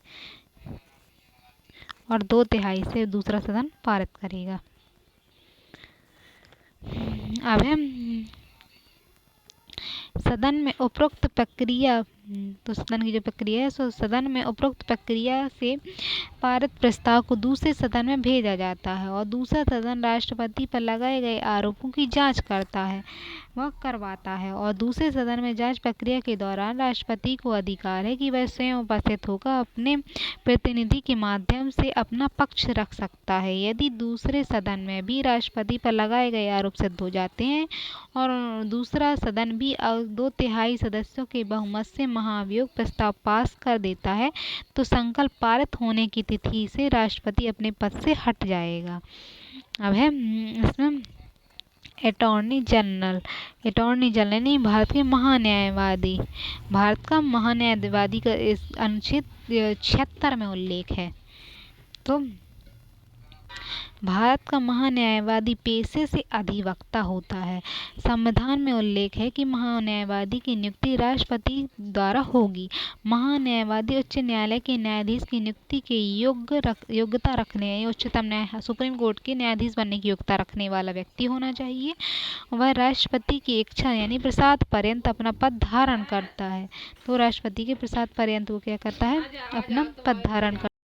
और 2/3 से दूसरा सदन पारित करेगा। अब है सदन में उपरोक्त प्रक्रिया, तो सदन की जो प्रक्रिया है सो सदन में उपरोक्त प्रक्रिया से पारित प्रस्ताव को दूसरे सदन में भेजा जाता है और दूसरा सदन राष्ट्रपति पर लगाए गए आरोपों की जांच करता है, वह करवाता है और दूसरे सदन में जांच प्रक्रिया के दौरान राष्ट्रपति को अधिकार है कि वह स्वयं उपस्थित होकर अपने प्रतिनिधि के माध्यम से अपना पक्ष रख सकता है। यदि दूसरे सदन में भी राष्ट्रपति पर लगाए गए आरोप सिद्ध हो जाते हैं और दूसरा सदन भी 2/3 सदस्यों के बहुमत से महाभियोग प्रस्ताव पास कर देता है तो संकल्प पारित होने की तिथि से राष्ट्रपति अपने पद से हट जाएगा। अब है इसमें अटॉर्नी जनरल। अटॉर्नी जनरल यानी भारत के महान्यायवादी। भारत का महान्यायवादी का इस अनुच्छेद 76 में उल्लेख है। तो भारत का महान्यायवादी पेशे से अधिवक्ता होता है। संविधान में उल्लेख है कि महान्यायवादी की नियुक्ति राष्ट्रपति द्वारा होगी। महान्यायवादी उच्च न्यायालय के न्यायाधीश की नियुक्ति के योग्यता रखने उच्चतम न्यायालय सुप्रीम कोर्ट के न्यायाधीश बनने की योग्यता रखने वाला व्यक्ति होना चाहिए। वह राष्ट्रपति की इच्छा यानी प्रसाद पर्यंत अपना पद धारण करता है। तो राष्ट्रपति के प्रसाद पर्यंत वो क्या करता है, अपना पद धारण करता है।